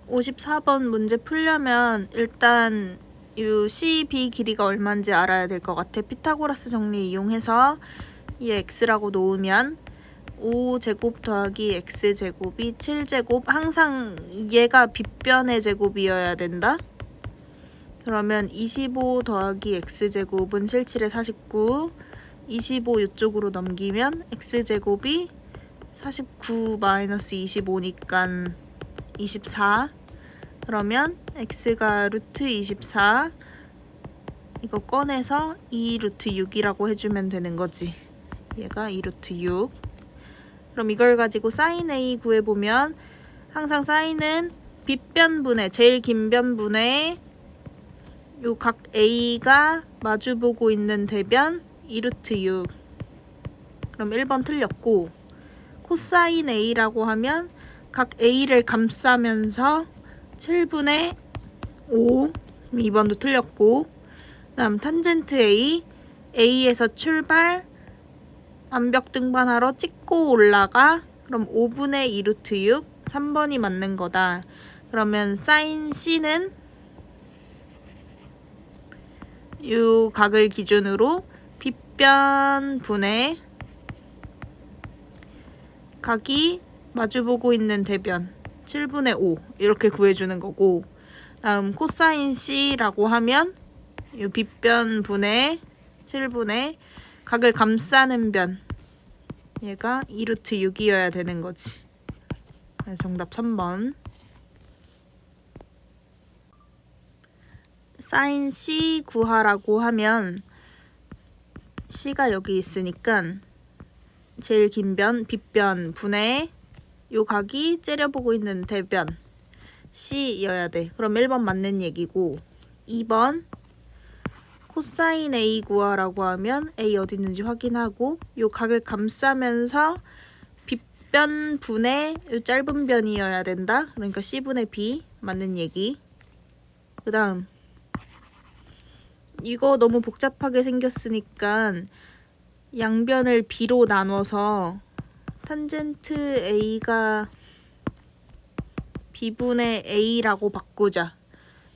54번 문제 풀려면 일단 이 CB 길이가 얼마인지 알아야 될 것 같아. 피타고라스 정리 이용해서 이 x라고 놓으면 5제곱 더하기 x제곱이 7제곱, 항상 얘가 빗변의 제곱이어야 된다. 그러면 25 더하기 x제곱은 77에 49, 25 이쪽으로 넘기면 x제곱이 49 마이너스 25니까 24. 그러면 x가 루트 24, 이거 꺼내서 2 루트 6이라고 해주면 되는 거지. 얘가 2 루트 6. 그럼 이걸 가지고 sin a 구해보면 항상 sin은 빗변분의, 제일 긴 변분의 요 각 a가 마주보고 있는 대변 2 루트 6. 그럼 1번 틀렸고, 코사인 a라고 하면 각 a를 감싸면서 7분의 5. 2번도 틀렸고, 다음 탄젠트 a, a에서 출발, 암벽 등반하러 찍고 올라가. 그럼 5분의 2 루트 6, 3번이 맞는 거다. 그러면 사인 c는 이 각을 기준으로 빗변분의 각이 마주보고 있는 대변 7분의 5 이렇게 구해주는 거고, 다음 코사인 c라고 하면 이 빗변분의 7분의 각을 감싸는 변, 얘가 2 루트 6이어야 되는 거지. 정답 3번. 사인 c 구하라고 하면 c가 여기 있으니까 제일 긴 변, 빗변 분의 요 각이 째려보고 있는 대변 c여야 돼. 그럼 1번 맞는 얘기고, 2번 코사인 a 구하라고 하면 a 어디 있는지 확인하고 요 각을 감싸면서 빗변 분의 요 짧은 변이어야 된다. 그러니까 c분의 b 맞는 얘기. 그 다음 이거 너무 복잡하게 생겼으니까 양변을 b로 나눠서 탄젠트 a가 b분의 a라고 바꾸자.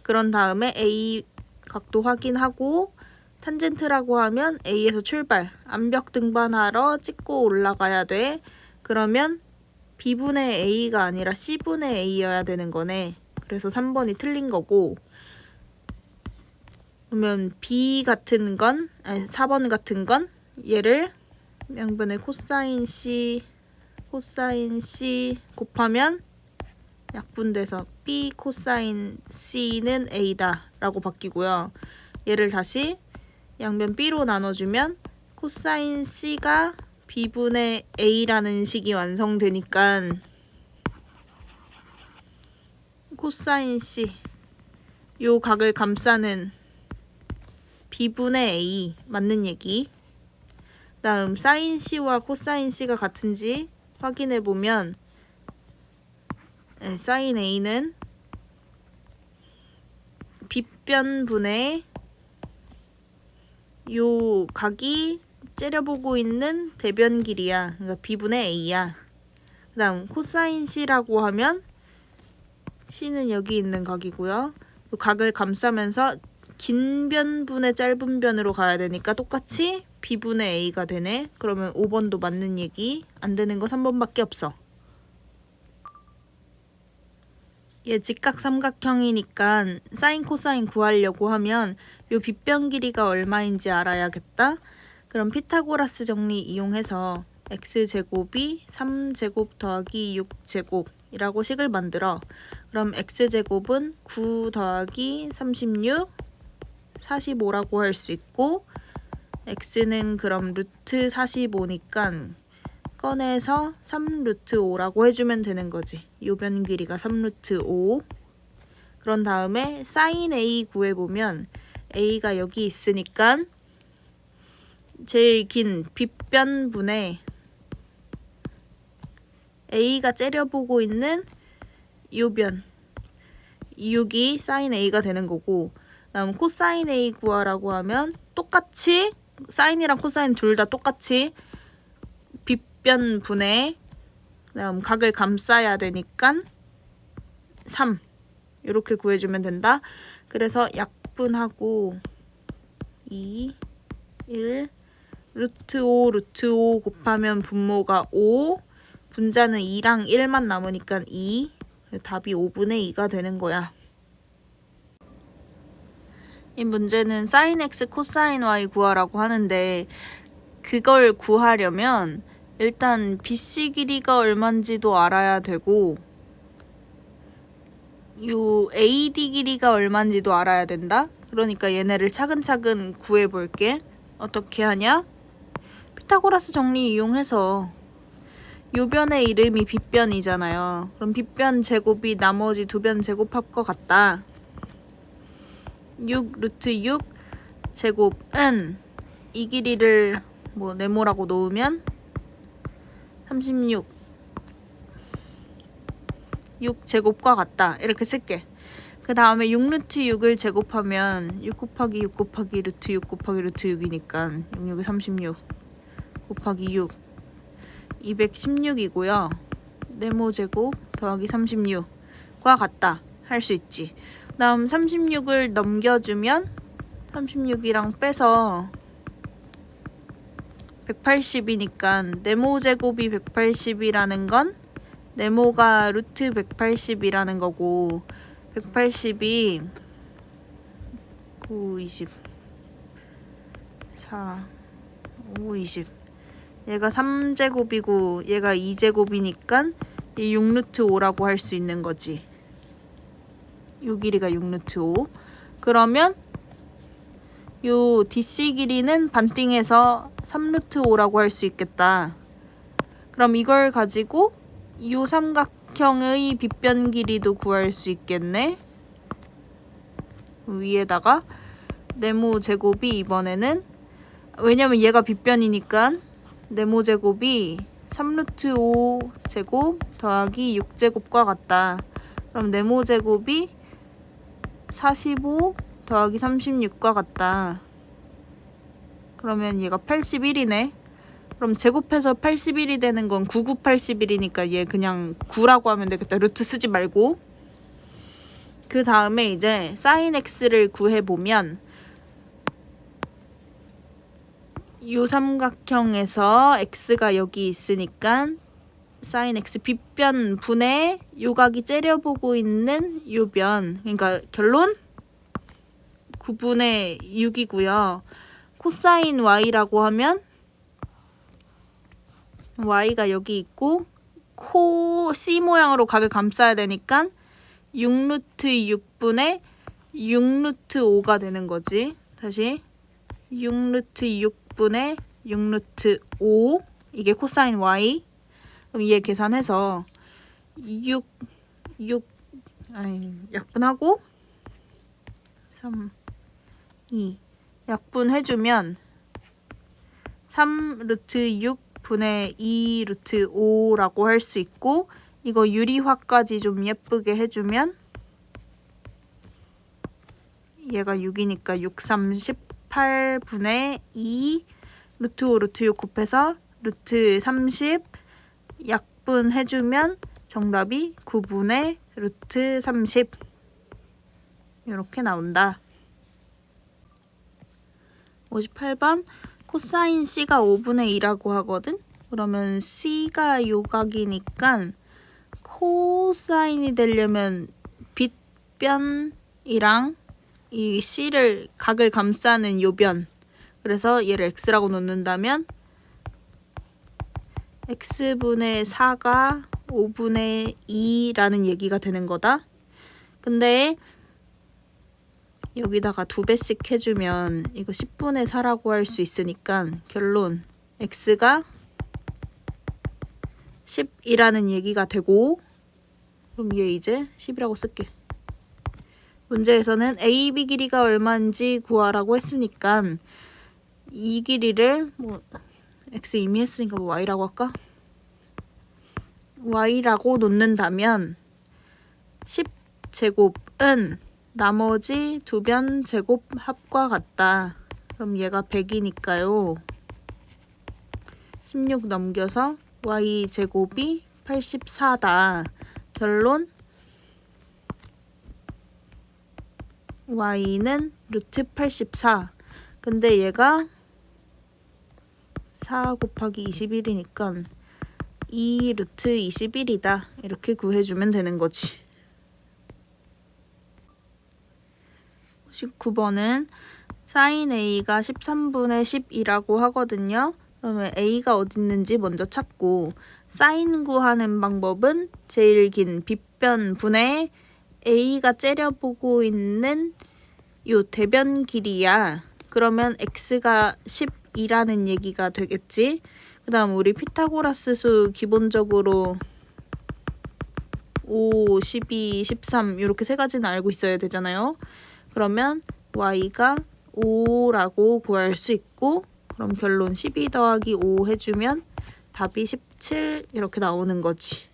그런 다음에 a 각도 확인하고, 탄젠트라고 하면 a에서 출발, 암벽 등반하러 찍고 올라가야 돼. 그러면 b분의 a가 아니라 c분의 a여야 되는 거네. 그래서 3번이 틀린 거고, 그러면 b 같은 건, 아니 4번 같은 건 얘를 양변에 코사인 c 곱하면 약분돼서 b 코사인 c는 a다 라고 바뀌고요. 얘를 다시 양변 b로 나눠주면 코사인 c가 b분의 a라는 식이 완성되니까 코사인 c 요 각을 감싸는 b분의 a 맞는 얘기. 다음 사인 c와 코사인 c가 같은지 확인해 보면 사인 a는 빗변분의 요 각이 째려보고 있는 대변 길이야. 그러니까 b분의 a야. 그 다음 코사인 c라고 하면 c는 여기 있는 각이고요. 요 각을 감싸면서 긴 변분의 짧은 변으로 가야 되니까 똑같이 b분의 a가 되네. 그러면 5번도 맞는 얘기. 안 되는 거 3번밖에 없어. 얘 직각 삼각형이니까 사인 코사인 구하려고 하면 요 빗변 길이가 얼마인지 알아야겠다. 그럼 피타고라스 정리 이용해서 x제곱이 3제곱 더하기 6제곱이라고 식을 만들어. 그럼 x제곱은 9 더하기 36, 45라고 할 수 있고, x는 그럼 루트 45니까 꺼내서 3 루트 5라고 해주면 되는 거지. 요 변 길이가 3 루트 5. 그런 다음에 사인 a 구해보면 a가 여기 있으니까 제일 긴 빗변분의 a가 째려보고 있는 요 변 6이 사인 a가 되는 거고, 다음 코사인 a 구하라고 하면 똑같이 사인이랑 코사인 둘 다 똑같이 빗변분의, 다음 각을 감싸야 되니까 3 이렇게 구해주면 된다. 그래서 약분하고 2, 1, 루트 5, 루트 5 곱하면 분모가 5, 분자는 2랑 1만 남으니까 2, 답이 5분의 2가 되는 거야. 이 문제는 sin x, 코사인 y 구하라고 하는데 그걸 구하려면 일단 BC 길이가 얼마인지도 알아야 되고 요 AD 길이가 얼마인지도 알아야 된다. 그러니까 얘네를 차근차근 구해볼게. 어떻게 하냐? 피타고라스 정리 이용해서 요변의 이름이 빗변이잖아요. 그럼 빗변 제곱이 나머지 두 변 제곱합과 같다. 6 루트 6 제곱은 이 길이를 뭐 네모라고 놓으면 36 6 제곱과 같다. 이렇게 쓸게. 그 다음에 6 루트 6을 제곱하면 6 곱하기 6 곱하기 루트 6 곱하기 루트 6이니까 6, 6이 36 곱하기 6 216이고요. 네모 제곱 더하기 36과 같다. 할 수 있지. 다음 36을 넘겨주면 36이랑 빼서 180이니까 네모 제곱이 180이라는 건 네모가 루트 180이라는 거고 180이 9, 20 4, 5, 20 얘가 3제곱이고 얘가 2제곱이니까 이 6루트 5라고 할 수 있는 거지. 요 길이가 6루트 5. 그러면 요 DC 길이는 반띵해서 3루트 5라고 할 수 있겠다. 그럼 이걸 가지고 요 삼각형의 빗변 길이도 구할 수 있겠네. 위에다가 네모 제곱이 이번에는 왜냐면 얘가 빗변이니까 네모 제곱이 3루트 5 제곱 더하기 6제곱과 같다. 그럼 네모 제곱이 45 더하기 36과 같다. 그러면 얘가 81이네. 그럼 제곱해서 81이 되는 건 9981이니까 얘 그냥 9라고 하면 되겠다. 루트 쓰지 말고. 그 다음에 이제 sin x를 구해보면 요 삼각형에서 x가 여기 있으니까 sin x 빗변 분의 요각이 째려보고 있는 요 변. 그러니까 결론 9분의 6이고요. 코사인 y라고 하면 y가 여기 있고 코 C 모양으로 각을 감싸야 되니까 6루트 6분의 6루트 5가 되는 거지. 다시 6루트 6분의 6루트 5 이게 코사인 y. 그럼 얘 계산해서 6 약분하고 3 2 약분해주면 3 루트 6 분의 2 루트 5라고 할 수 있고 이거 유리화까지 좀 예쁘게 해주면 얘가 6이니까 6, 3, 18분의 2 루트 5 루트 6 곱해서 루트 30 약분해주면 정답이 9분의 루트 30 이렇게 나온다. 58번 코사인 C가 5분의 2라고 하거든? 그러면 C가 요각이니까 코사인이 되려면 빗변이랑 이 C를 각을 감싸는 요변 그래서 얘를 X라고 놓는다면 X분의 4가 5분의 2라는 얘기가 되는 거다. 근데 여기다가 2배씩 해주면 이거 10분의 4라고 할 수 있으니까 결론 x가 10이라는 얘기가 되고 그럼 얘 이제 10이라고 쓸게. 문제에서는 AB 길이가 얼마인지 구하라고 했으니까 이 길이를 뭐 x 이미 했으니까 뭐 y라고 할까? y라고 놓는다면 10제곱은 나머지 두 변 제곱 합과 같다. 그럼 얘가 100이니까요. 16 넘겨서 y 제곱이 84다. 결론 y는 루트 84. 근데 얘가 4 곱하기 21이니까 2 루트 21이다. 이렇게 구해주면 되는 거지. 19번은 sin a가 13분의 10이라고 하거든요. 그러면 a가 어디 있는지 먼저 찾고 sin 구하는 방법은 제일 긴 빗변 분의 a가 째려보고 있는 요 대변 길이야. 그러면 x가 10이라는 얘기가 되겠지. 그 다음 우리 피타고라스 수 기본적으로 5, 12, 13 이렇게 세 가지는 알고 있어야 되잖아요. 그러면 y가 5라고 구할 수 있고 그럼 결론 12 더하기 5 해주면 답이 17 이렇게 나오는 거지.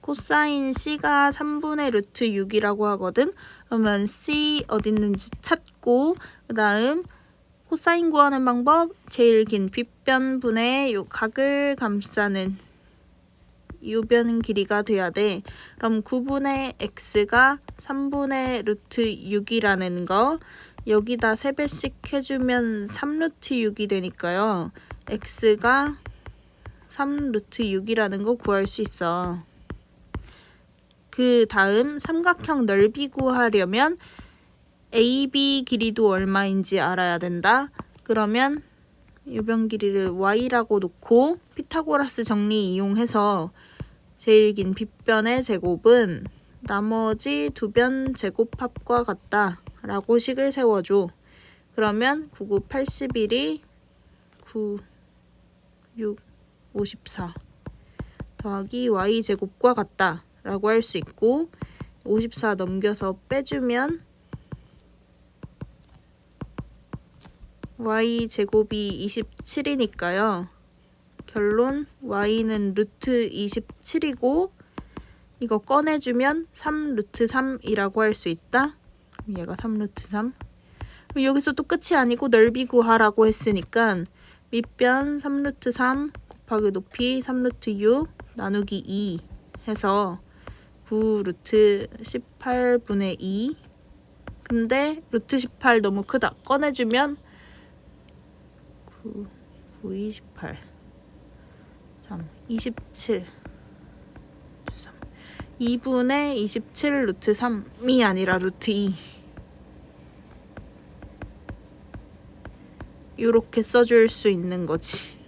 코사인 c가 3분의 루트 6이라고 하거든. 그러면 c 어디 있는지 찾고 그 다음 코사인 구하는 방법 제일 긴 빗변 분의 요 각을 감싸는 요변 길이가 돼야 돼. 그럼 9분의 x가 3분의 루트 6이라는 거 여기다 3배씩 해주면 3루트 6이 되니까요. x가 3루트 6이라는 거 구할 수 있어. 그 다음 삼각형 넓이 구하려면 AB 길이도 얼마인지 알아야 된다. 그러면 요변 길이를 y라고 놓고 피타고라스 정리 이용해서 제일 긴 빗변의 제곱은 나머지 두 변 제곱합과 같다 라고 식을 세워줘. 그러면 9, 9, 81이 9, 6, 54 더하기 y제곱과 같다 라고 할 수 있고 54 넘겨서 빼주면 y제곱이 27이니까요. 결론 y는 루트 27이고 이거 꺼내주면 3 루트 3이라고 할 수 있다. 얘가 3 루트 3. 여기서 또 끝이 아니고 넓이 구하라고 했으니까 밑변 3 루트 3 곱하기 높이 3 루트 6 나누기 2 해서 9 루트 18분의 2. 근데 루트 18 너무 크다. 꺼내주면 9, 9, 28 3, 27 3 2분의 27 루트 3이 아니라 루트 2 이렇게 써줄 수 있는 거지.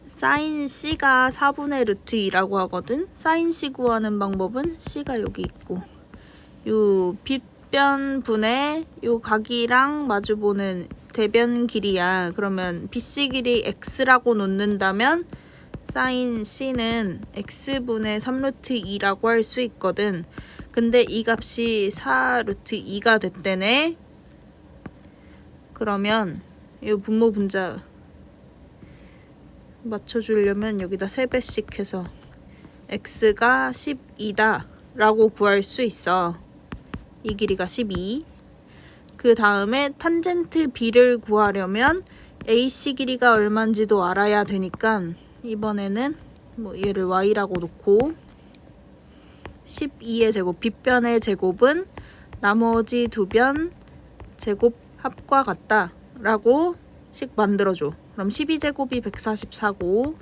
sin c가 4분의 루트 2라고 하거든. sin c 구하는 방법은 c가 여기 있고 요 빗변 분의 요 각이랑 마주보는 대변 길이야. 그러면 BC 길이 x라고 놓는다면 sin c는 x분의 3루트 2라고 할 수 있거든. 근데 이 값이 4루트 2가 됐대네. 그러면 이 분모 분자 맞춰주려면 여기다 3배씩 해서 x가 12다 라고 구할 수 있어. 이 길이가 12. 그 다음에 탄젠트 b를 구하려면 AC 길이가 얼마인지도 알아야 되니까 이번에는 뭐 얘를 y라고 놓고 12의 제곱, 빗변의 제곱은 나머지 두 변 제곱 합과 같다 라고 식 만들어줘. 그럼 12제곱이 144고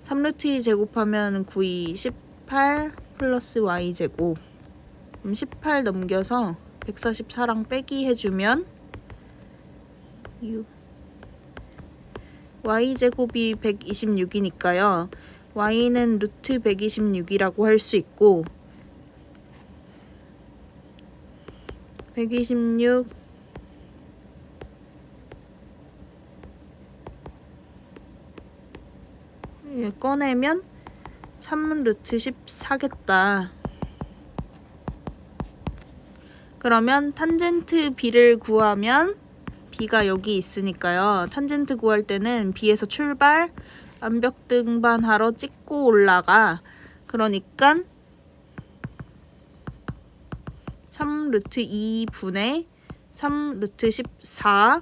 3루트 2 제곱하면 9, 2, 18 플러스 y제곱. 그럼 18 넘겨서 144랑 빼기 해주면 6. y제곱이 126이니까요. y는 루트 126이라고 할 수 있고 126 꺼내면 3 루트 14겠다. 그러면 탄젠트 b를 구하면 b가 여기 있으니까요. 탄젠트 구할 때는 b에서 출발, 암벽 등반하러 찍고 올라가. 그러니까 3 루트 2분의 3 루트 14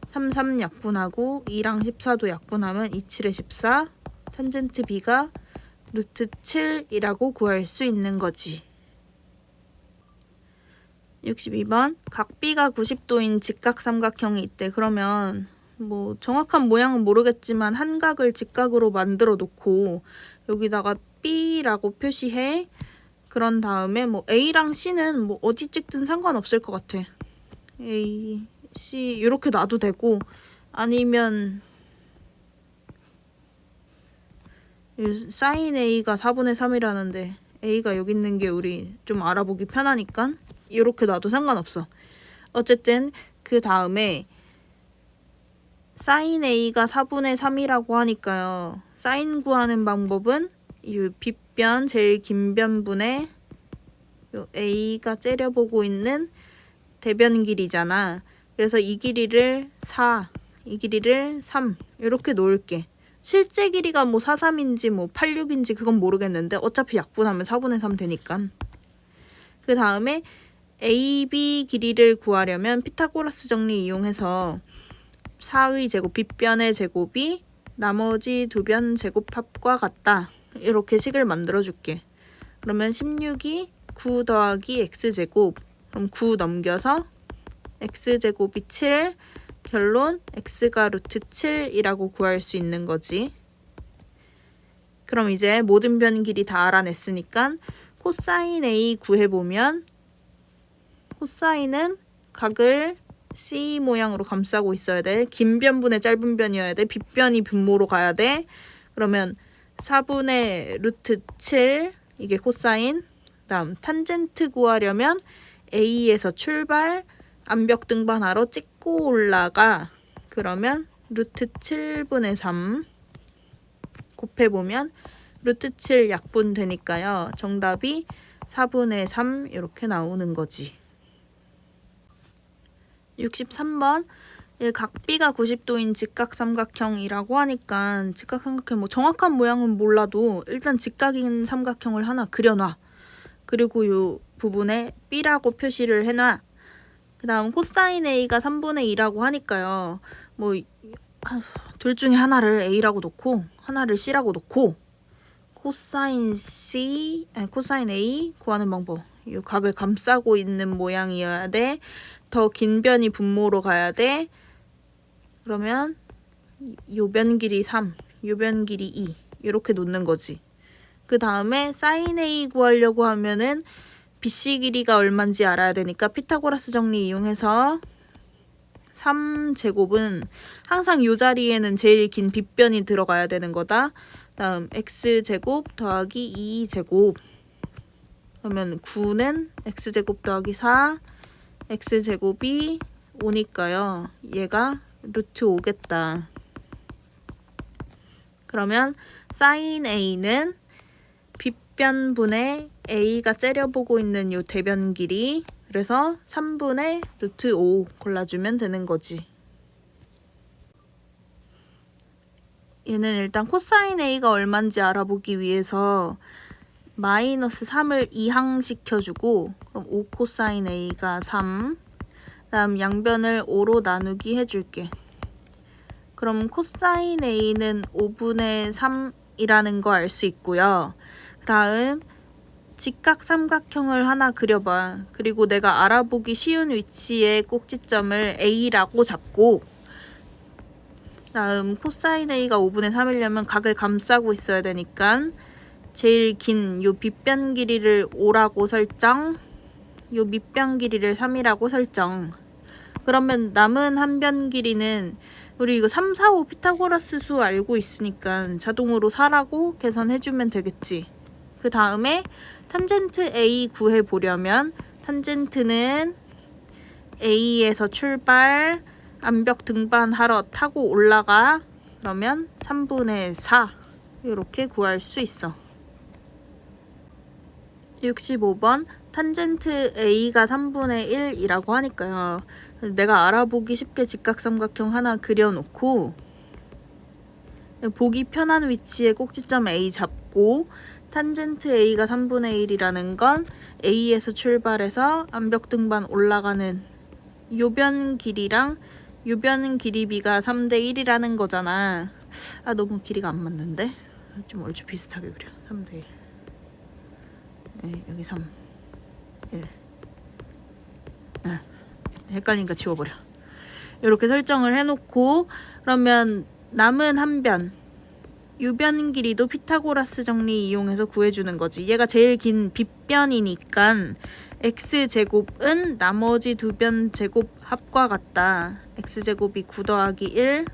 33 약분하고 2랑 14도 약분하면 2, 7에 14 탄젠트 b가 루트 7이라고 구할 수 있는 거지. 62번 각비가 90도인 직각삼각형이 있대. 그러면 뭐 정확한 모양은 모르겠지만 한 각을 직각으로 만들어 놓고 여기다가 B라고 표시해. 그런 다음에 뭐 A랑 C는 뭐 어디 찍든 상관없을 것 같아. A, C 이렇게 놔도 되고 아니면 사인 A가 4분의 3이라는데 A가 여기 있는 게 우리 좀 알아보기 편하니까 이렇게 놔도 상관없어. 어쨌든 그 다음에 사인 A가 4분의 3이라고 하니까요. 사인 구하는 방법은 이 빗변 제일 긴 변분의 A가 째려보고 있는 대변 길이잖아. 그래서 이 길이를 4, 이 길이를 3 이렇게 놓을게. 실제 길이가 뭐 4, 3인지 뭐 8, 6인지 그건 모르겠는데 어차피 약분하면 4분의 3 되니까. 그 다음에 AB 길이를 구하려면 피타고라스 정리 이용해서 4의 제곱, 빗변의 제곱이 나머지 두 변 제곱합과 같다. 이렇게 식을 만들어 줄게. 그러면 16이 9 더하기 x제곱. 그럼 9 넘겨서 x제곱이 7, 결론 x가 루트 7이라고 구할 수 있는 거지. 그럼 이제 모든 변 길이 다 알아냈으니까 코사인 A 구해보면 코사인은 각을 C 모양으로 감싸고 있어야 돼. 긴 변분의 짧은 변이어야 돼. 빗변이 분모로 가야 돼. 그러면 4분의 루트 7 이게 코사인. 다음 탄젠트 구하려면 A에서 출발 암벽 등반하러 찍고 올라가. 그러면 루트 7분의 3 곱해보면 루트 7 약분 되니까요. 정답이 4분의 3 이렇게 나오는 거지. 63번 각비가 90도인 직각삼각형이라고 하니까 직각삼각형 뭐 정확한 모양은 몰라도 일단 직각인 삼각형을 하나 그려놔. 그리고 이 부분에 B라고 표시를 해놔. 그 다음 코사인 A가 3분의 2라고 하니까요. 뭐 둘 중에 하나를 A라고 놓고 하나를 C라고 놓고 코사인 A 구하는 방법. 이 각을 감싸고 있는 모양이어야 돼. 더 긴 변이 분모로 가야 돼. 그러면 요 변 길이 3, 요 변 길이 2 이렇게 놓는 거지. 그 다음에 사인 A 구하려고 하면은 BC 길이가 얼마인지 알아야 되니까 피타고라스 정리 이용해서 3제곱은 항상 이 자리에는 제일 긴 빗변이 들어가야 되는 거다. 다음 x제곱 더하기 2제곱 그러면 9는 x제곱 더하기 4 x제곱이 5니까요. 얘가 루트 5겠다. 그러면 사인 A는 빗변분의 A가 째려보고 있는 요 대변 길이 그래서 3분의 루트 5 골라주면 되는 거지. 얘는 일단 코사인 A가 얼마인지 알아보기 위해서 마이너스 3을 이항시켜주고 그럼 5 코사인 A가 3 다음 양변을 5로 나누기 해줄게. 그럼 코사인 A는 5분의 3이라는 거 알 수 있고요. 다음 직각삼각형을 하나 그려봐. 그리고 내가 알아보기 쉬운 위치에 꼭지점을 A라고 잡고 다음 코사인 A가 5분의 3이려면 각을 감싸고 있어야 되니까 제일 긴 요 빗변 길이를 5라고 설정 요 밑변 길이를 3이라고 설정. 그러면 남은 한 변 길이는 우리 이거 3, 4, 5 피타고라스 수 알고 있으니까 자동으로 4라고 계산해주면 되겠지. 그 다음에 탄젠트 A 구해보려면 탄젠트는 A에서 출발 암벽 등반하러 타고 올라가. 그러면 3분의 4 이렇게 구할 수 있어. 65번 탄젠트 A가 3분의 1이라고 하니까요. 내가 알아보기 쉽게 직각삼각형 하나 그려놓고 보기 편한 위치에 꼭지점 A 잡고 탄젠트 A가 3분의 1이라는 건 A에서 출발해서 암벽 등반 올라가는 요변 길이랑 요변 길이비가 3대 1이라는 거잖아. 아 너무 길이가 안 맞는데? 좀 얼추 비슷하게 그려. 3대 1. 네, 여기 3. 1. 헷갈리니까 지워버려. 이렇게 설정을 해놓고 그러면 남은 한 변 유변 길이도 피타고라스 정리 이용해서 구해주는 거지. 얘가 제일 긴 빗변이니까 x제곱은 나머지 두 변 제곱 합과 같다. x제곱이 9 더하기 1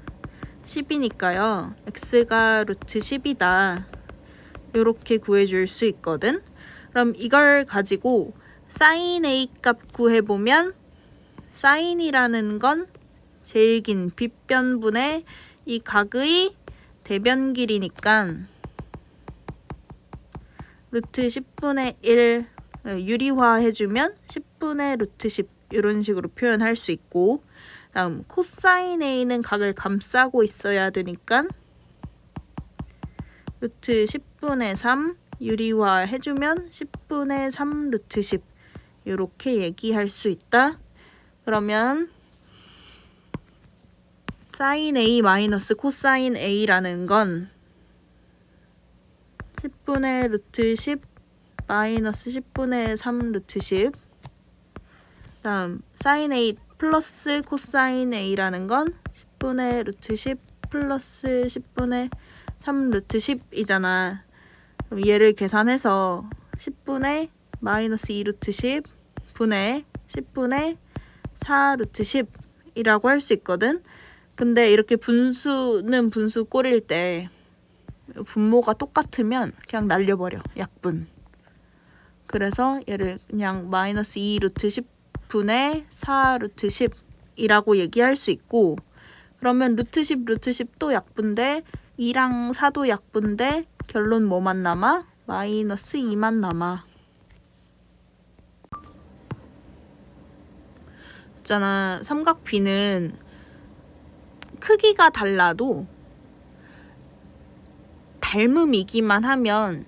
10이니까요. x가 루트 10이다. 요렇게 구해줄 수 있거든. 그럼 이걸 가지고 sin a 값 구해보면 sin이라는 건 제일 긴 빗변분의 이 각의 대변 길이니까 루트 10분의 1 유리화 해주면 10분의 루트 10 이런 식으로 표현할 수 있고, 다음 코사인 A는 각을 감싸고 있어야 되니까 루트 10분의 3 유리화 해주면 10분의 3 루트 10 이렇게 얘기할 수 있다. 그러면 sin A 마이너스 코사인 A라는 건 10분의 루트 10 마이너스 10분의 3 루트 10 다음 sin A 플러스 코사인 A라는 건 10분의 루트 10 플러스 10분의 3 루트 10이잖아. 그럼 얘를 계산해서 10분의 마이너스 2 루트 10 분의 10분의 4 루트 10이라고 할 수 있거든. 근데 이렇게 분수는 분수 꼴일 때 분모가 똑같으면 그냥 날려버려. 약분. 그래서 얘를 그냥 마이너스 2 루트 10분의 4 루트 10이라고 얘기할 수 있고, 그러면 루트 10 루트 10도 약분데 2랑 4도 약분데 결론 뭐만 남아? 마이너스 2만 남아. 있잖아. 삼각 B는 크기가 달라도 닮음이기만 하면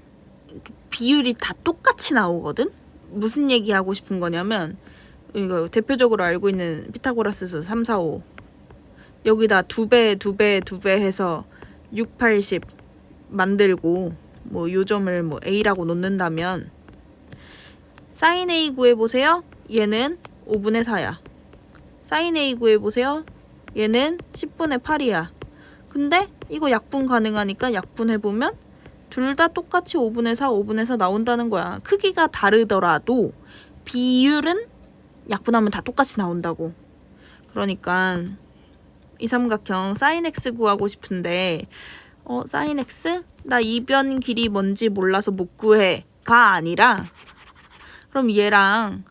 비율이 다 똑같이 나오거든? 무슨 얘기하고 싶은 거냐면 이거 대표적으로 알고 있는 피타고라스 수 3, 4, 5 여기다 2배, 2배, 2배 해서 6, 8, 10 만들고 뭐 요점을 뭐 A라고 놓는다면 sin A 구해보세요. 얘는 5분의 4야. sin A 구해보세요. 얘는 10분의 8이야. 근데 이거 약분 가능하니까 약분해보면 둘 다 똑같이 5분의 4, 5분의 4 나온다는 거야. 크기가 다르더라도 비율은 약분하면 다 똑같이 나온다고. 그러니까 이 삼각형 sin x 구하고 싶은데 sin x? 나 이변 길이 뭔지 몰라서 못 구해. 가 아니라 그럼 얘랑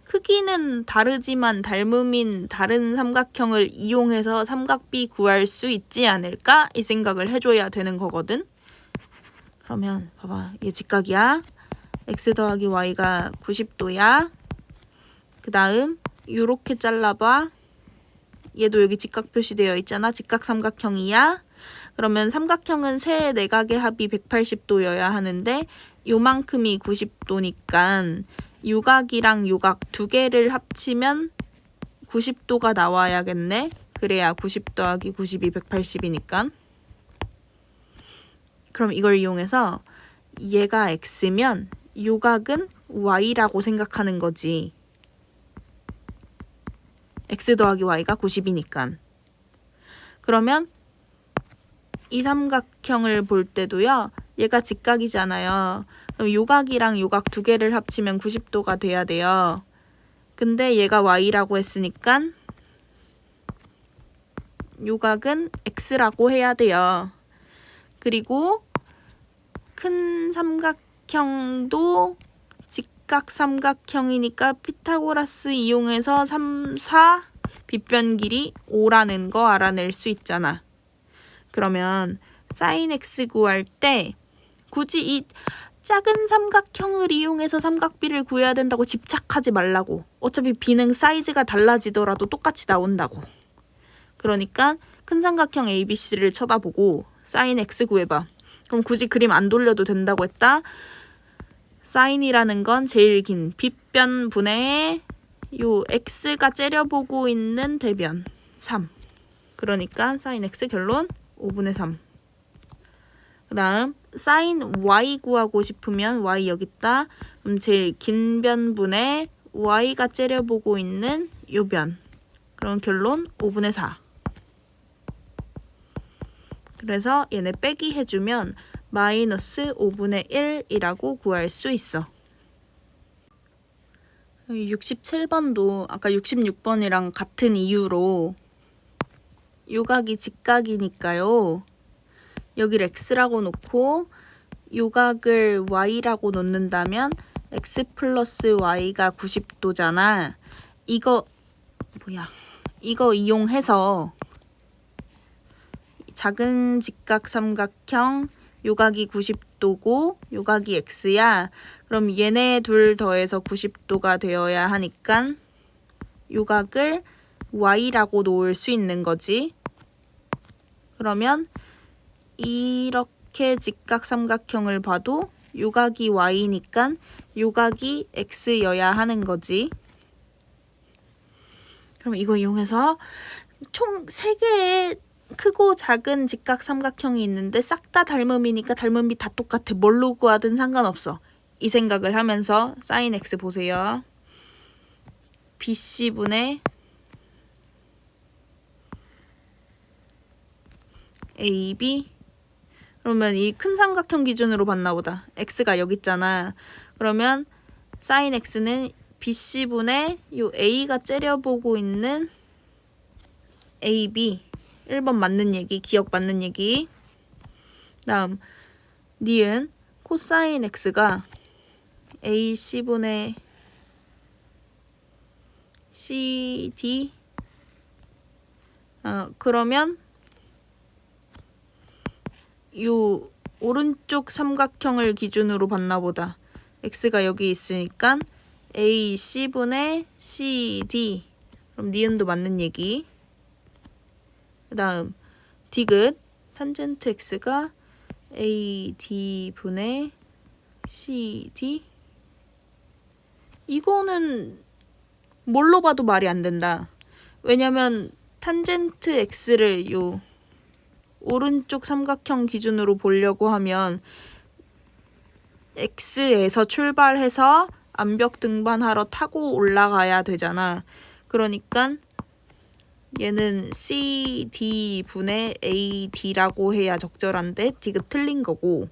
크기는 다르지만 닮음인 다른 삼각형을 이용해서 삼각비 구할 수 있지 않을까? 이 생각을 해줘야 되는 거거든. 그러면 봐봐. 얘 직각이야. x 더하기 y가 90도야. 그 다음 요렇게 잘라봐. 얘도 여기 직각 표시되어 있잖아. 직각 삼각형이야. 그러면 삼각형은 세 내각의 합이 180도여야 하는데 요만큼이 90도니까 요각이랑 요각 두 개를 합치면 90도가 나와야겠네. 그래야 90 더하기 90이 180이니까. 그럼 이걸 이용해서 얘가 x면 요각은 y라고 생각하는 거지. x 더하기 y가 90이니까. 그러면 이 삼각형을 볼 때도요. 얘가 직각이잖아요. 그럼 요각이랑 요각 두 개를 합치면 90도가 돼야 돼요. 근데 얘가 y라고 했으니까 요각은 x라고 해야 돼요. 그리고 큰 삼각형도 직각 삼각형이니까 피타고라스 이용해서 3, 4 빗변 길이 5라는 거 알아낼 수 있잖아. 그러면 sin x 구할 때 굳이 이 작은 삼각형을 이용해서 삼각비를 구해야 된다고 집착하지 말라고. 어차피 비는 사이즈가 달라지더라도 똑같이 나온다고. 그러니까 큰 삼각형 ABC를 쳐다보고 sin x 구해봐. 그럼 굳이 그림 안 돌려도 된다고 했다. sin이라는 건 제일 긴 빗변 분의 요 x가 째려보고 있는 대변 3. 그러니까 sin x 결론 5분의 3. 그 다음 사인 y 구하고 싶으면 y 여기 있다. 그럼 제일 긴 변분의 y가 째려보고 있는 요 변. 그럼 결론 5분의 4. 그래서 얘네 빼기 해주면 마이너스 5분의 1이라고 구할 수 있어. 67번도 아까 66번이랑 같은 이유로 요각이 직각이니까요. 여기를 x라고 놓고 요각을 y라고 놓는다면 x 플러스 y가 90도잖아. 이거 이용해서 작은 직각 삼각형 요각이 90도고 요각이 x야. 그럼 얘네 둘 더해서 90도가 되어야 하니까 요각을 y라고 놓을 수 있는 거지. 그러면 이렇게 직각 삼각형을 봐도 요각이 y니까 요각이 x여야 하는 거지. 그럼 이거 이용해서 총 3개의 크고 작은 직각 삼각형이 있는데 싹 다 닮음이니까 닮음이 다 똑같아. 뭘로 구하든 상관없어. 이 생각을 하면서 sin x 보세요. BC분의 AB. 그러면 이 큰 삼각형 기준으로 봤나 보다. x가 여기 있잖아. 그러면 sin x는 BC분의 요 A가 째려보고 있는 AB. 1번 맞는 얘기, 기억 맞는 얘기. 다음 니은 코사인 x가 AC분의 CD. 그러면 요 오른쪽 삼각형을 기준으로 봤나 보다. x가 여기 있으니까 AC분의 CD. 그럼 니은도 맞는 얘기. 그 다음 디귿 탄젠트 x가 AD분의 CD. 이거는 뭘로 봐도 말이 안 된다. 왜냐면 탄젠트 x를 요 오른쪽 삼각형 기준으로 보려고 하면 x에서 출발해서 암벽 등반하러 타고 올라가야 되잖아. 그러니까 얘는 CD분의 AD라고 해야 적절한데 디귿 틀린 거고.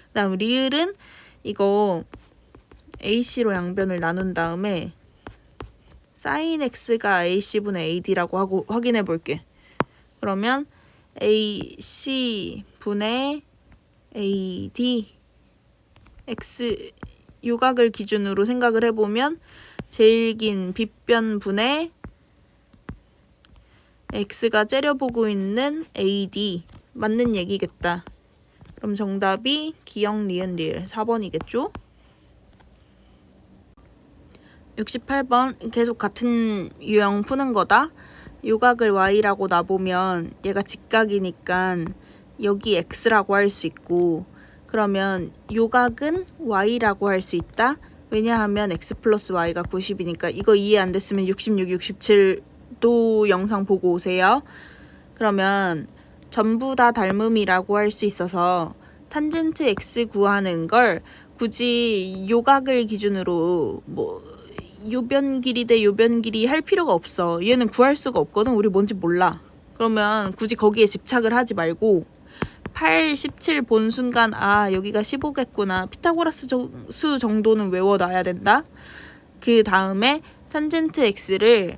그다음 리을은 이거 AC로 양변을 나눈 다음에 sin x가 AC분의 AD라고 하고 확인해 볼게. 그러면 AC분의 AD x 요각을 기준으로 생각을 해보면 제일 긴 빗변분의 x가 째려보고 있는 AD 맞는 얘기겠다. 그럼 정답이 기역 니은 리을 4번이겠죠? 68번 계속 같은 유형 푸는 거다. 요각을 y라고 놔보면 얘가 직각이니까 여기 x라고 할 수 있고, 그러면 요각은 y라고 할 수 있다. 왜냐하면 x 플러스 y가 90이니까. 이거 이해 안 됐으면 66, 67도 영상 보고 오세요. 그러면 전부 다 닮음이라고 할 수 있어서 탄젠트 x 구하는 걸 굳이 요각을 기준으로 요변 길이 대 요변 길이 할 필요가 없어. 얘는 구할 수가 없거든. 우리 뭔지 몰라. 그러면 굳이 거기에 집착을 하지 말고 8, 17 본 순간 여기가 15겠구나. 피타고라스 수 정도는 외워놔야 된다. 그 다음에 탄젠트 x를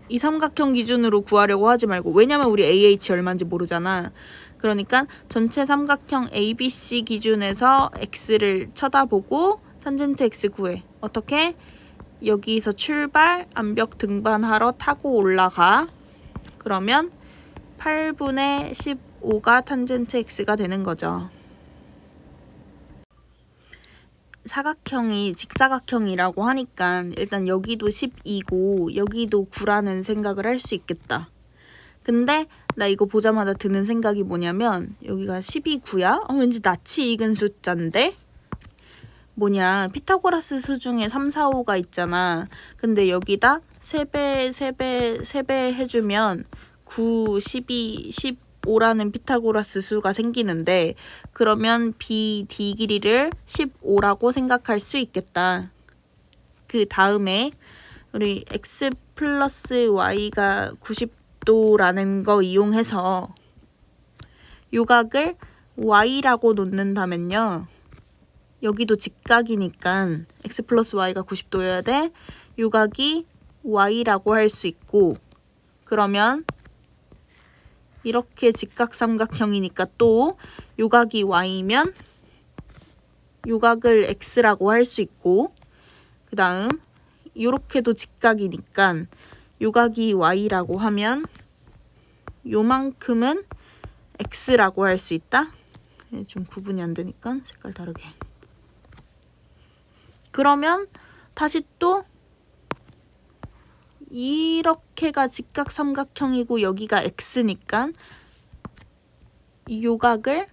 이 삼각형 기준으로 구하려고 하지 말고, 왜냐면 우리 AH 얼마인지 모르잖아. 그러니까 전체 삼각형 ABC 기준에서 x를 쳐다보고 탄젠트 x 구해. 어떻게? 여기서 출발, 암벽 등반하러 타고 올라가. 그러면 8분의 15가 탄젠트 x가 되는 거죠. 사각형이 직사각형이라고 하니까 일단 여기도 12고 여기도 9라는 생각을 할 수 있겠다. 근데 나 이거 보자마자 드는 생각이 뭐냐면 여기가 12, 9야? 왠지 낯이 익은 숫자인데? 피타고라스 수 중에 3, 4, 5가 있잖아. 근데 여기다 3배 해주면 9, 12, 15라는 피타고라스 수가 생기는데 그러면 BD 길이를 15라고 생각할 수 있겠다. 그 다음에 우리 x 플러스 y가 90도라는 거 이용해서 요각을 y라고 놓는다면요. 여기도 직각이니까 x 플러스 y가 90도여야 돼. 요각이 y라고 할 수 있고 그러면 이렇게 직각삼각형이니까 또 요각이 y면 요각을 x라고 할 수 있고 그 다음 요렇게도 직각이니까 요각이 y라고 하면 요만큼은 x라고 할 수 있다. 좀 구분이 안 되니까 색깔 다르게. 그러면 다시 또 이렇게가 직각삼각형이고 여기가 x니까 이 요각을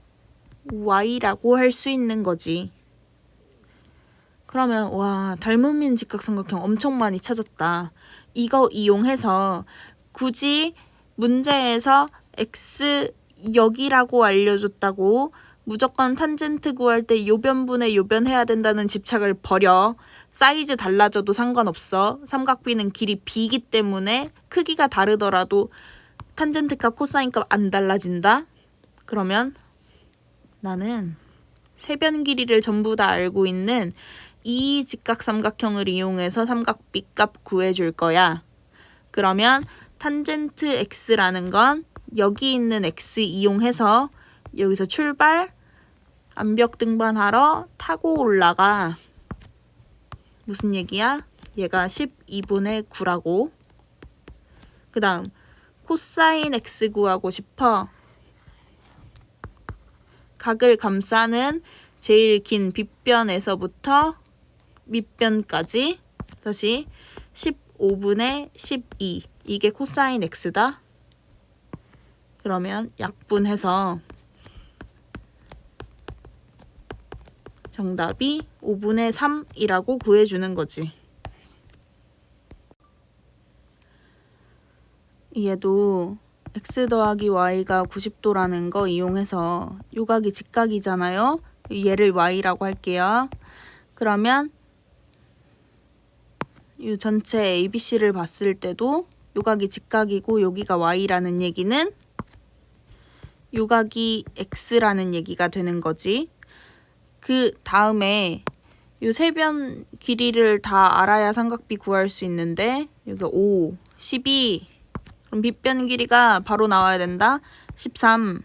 y라고 할 수 있는 거지. 그러면 와, 닮은면 직각삼각형 엄청 많이 찾았다. 이거 이용해서 굳이 문제에서 x 여기라고 알려줬다고 무조건 탄젠트 구할 때 요변분의 요변해야 된다는 집착을 버려. 사이즈 달라져도 상관없어. 삼각비는 길이 b이기 때문에 크기가 다르더라도 탄젠트 값, 코사인 값 안 달라진다. 그러면 나는 세변 길이를 전부 다 알고 있는 이 직각삼각형을 이용해서 삼각비 값 구해줄 거야. 그러면 탄젠트 x라는 건 여기 있는 x 이용해서 여기서 출발, 암벽 등반하러 타고 올라가. 무슨 얘기야? 얘가 12분의 9라고. 그 다음 코사인 x 구하고 싶어. 각을 감싸는 제일 긴 빗변에서부터 밑변까지 다시 15분의 12 이게 코사인 x다. 그러면 약분해서 정답이 5분의 3이라고 구해주는 거지. 얘도 x 더하기 y가 90도라는 거 이용해서 요각이 직각이잖아요. 얘를 y라고 할게요. 그러면 이 전체 ABC를 봤을 때도 요각이 직각이고 여기가 y라는 얘기는 요각이 x라는 얘기가 되는 거지. 그 다음에 요 세변 길이를 다 알아야 삼각비 구할 수 있는데 여기 5, 12 그럼 빗변 길이가 바로 나와야 된다. 13,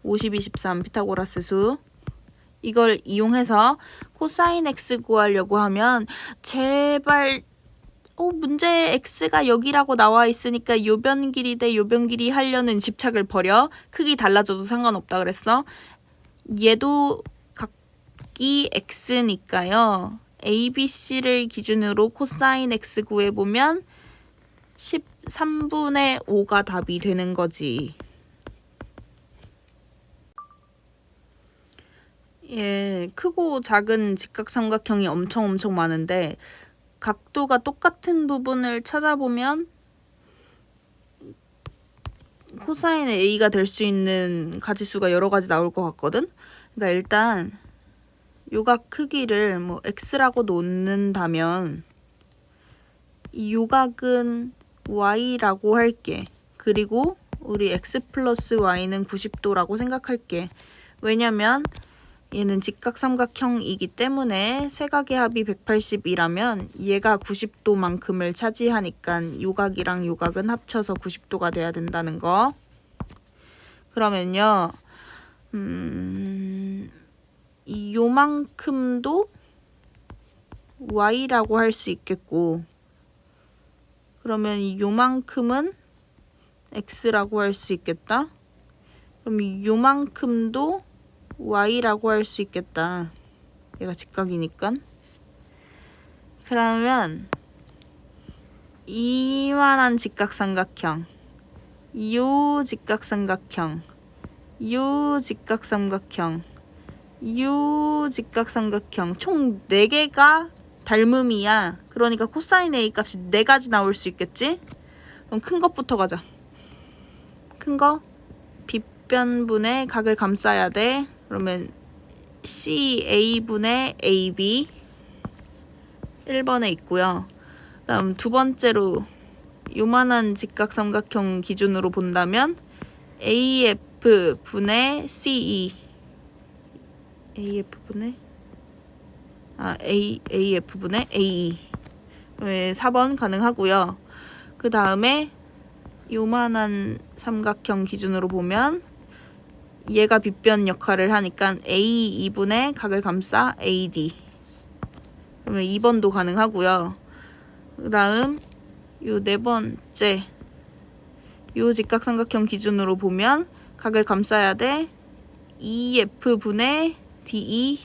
52, 13 피타고라스 수. 이걸 이용해서 코사인 x 구하려고 하면 제발 문제에 x가 여기라고 나와 있으니까 요변 길이 대 요변 길이 하려는 집착을 버려. 크기 달라져도 상관없다 그랬어. 얘도 각기 x니까요. ABC를 기준으로 코사인 x 구해보면 13분의 5가 답이 되는 거지. 예, 크고 작은 직각삼각형이 엄청 많은데 각도가 똑같은 부분을 찾아보면 코사인 A가 될 수 있는 가지수가 여러 가지 나올 것 같거든. 그러니까 일단 요각 크기를 뭐 X라고 놓는다면 이 요각은 Y라고 할게. 그리고 우리 X 플러스 Y는 90도라고 생각할게. 왜냐면 얘는 직각삼각형이기 때문에 세각의 합이 180이라면 얘가 90도만큼을 차지하니까 요각이랑 요각은 합쳐서 90도가 돼야 된다는 거. 그러면요. 이 요만큼도 y라고 할 수 있겠고 그러면 이 요만큼은 x라고 할 수 있겠다. 그럼 이 요만큼도 y라고 할 수 있겠다. 얘가 직각이니까. 그러면 이만한 직각삼각형, 요 직각삼각형, 요 직각삼각형, 요 직각삼각형 총 4개가 닮음이야. 그러니까 코사인 A 값이 4가지 나올 수 있겠지? 그럼 큰 것부터 가자. 큰 거, 빗변 빗변분의 각을 감싸야 돼. 그러면 CA분의 AB 1번에 있고요. 다음 두 번째로 요만한 직각삼각형 기준으로 본다면 AF분의 CE AF분의 AE 4번 가능하고요. 그 다음에 요만한 삼각형 기준으로 보면 얘가 빗변 역할을 하니까 A2분의 각을 감싸 AD. 그러면 2번도 가능하고요. 그 다음 요 네 번째 요 직각삼각형 기준으로 보면 각을 감싸야 돼. EF분의 DE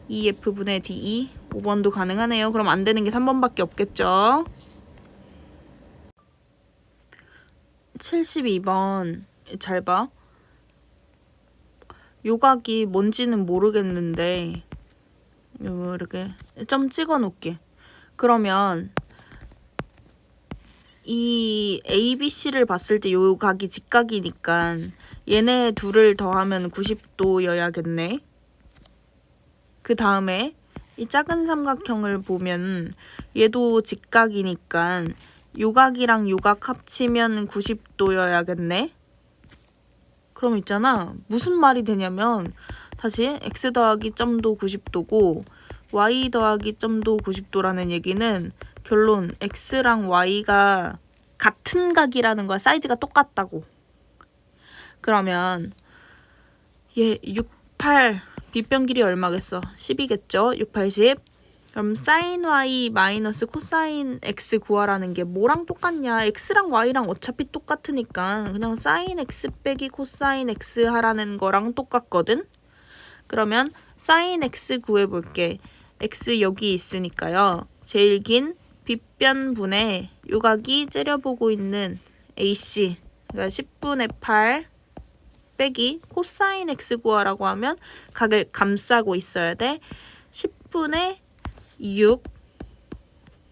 5번도 가능하네요. 그럼 안 되는 게 3번밖에 없겠죠. 72번 잘 봐. 요각이 뭔지는 모르겠는데 이렇게 점 찍어 놓을게. 그러면 이 ABC를 봤을 때 요 각이 직각이니까 얘네 둘을 더하면 90도여야겠네. 그 다음에 이 작은 삼각형을 보면 얘도 직각이니까 요각이랑 요각 합치면 90도여야겠네. 그럼 있잖아. 무슨 말이 되냐면 다시 x 더하기 점도 90도고 y 더하기 점도 90도라는 얘기는 결론 x랑 y가 같은 각이라는 거야. 사이즈가 똑같다고. 그러면 얘 6, 8 빗변 길이 얼마겠어? 10이겠죠? 6, 8, 10. 그럼 sin y 마이너스 코사인 x 구하라는 게 뭐랑 똑같냐? x랑 y랑 어차피 똑같으니까 그냥 sin x 빼기 코사인 x 하라는 거랑 똑같거든? 그러면 sin x 구해볼게. x 여기 있으니까요. 제일 긴 빗변분의 요각이 째려보고 있는 AC 그러니까 10분의 8 빼기 코사인 x 구하라고 하면 각을 감싸고 있어야 돼. 10분의 6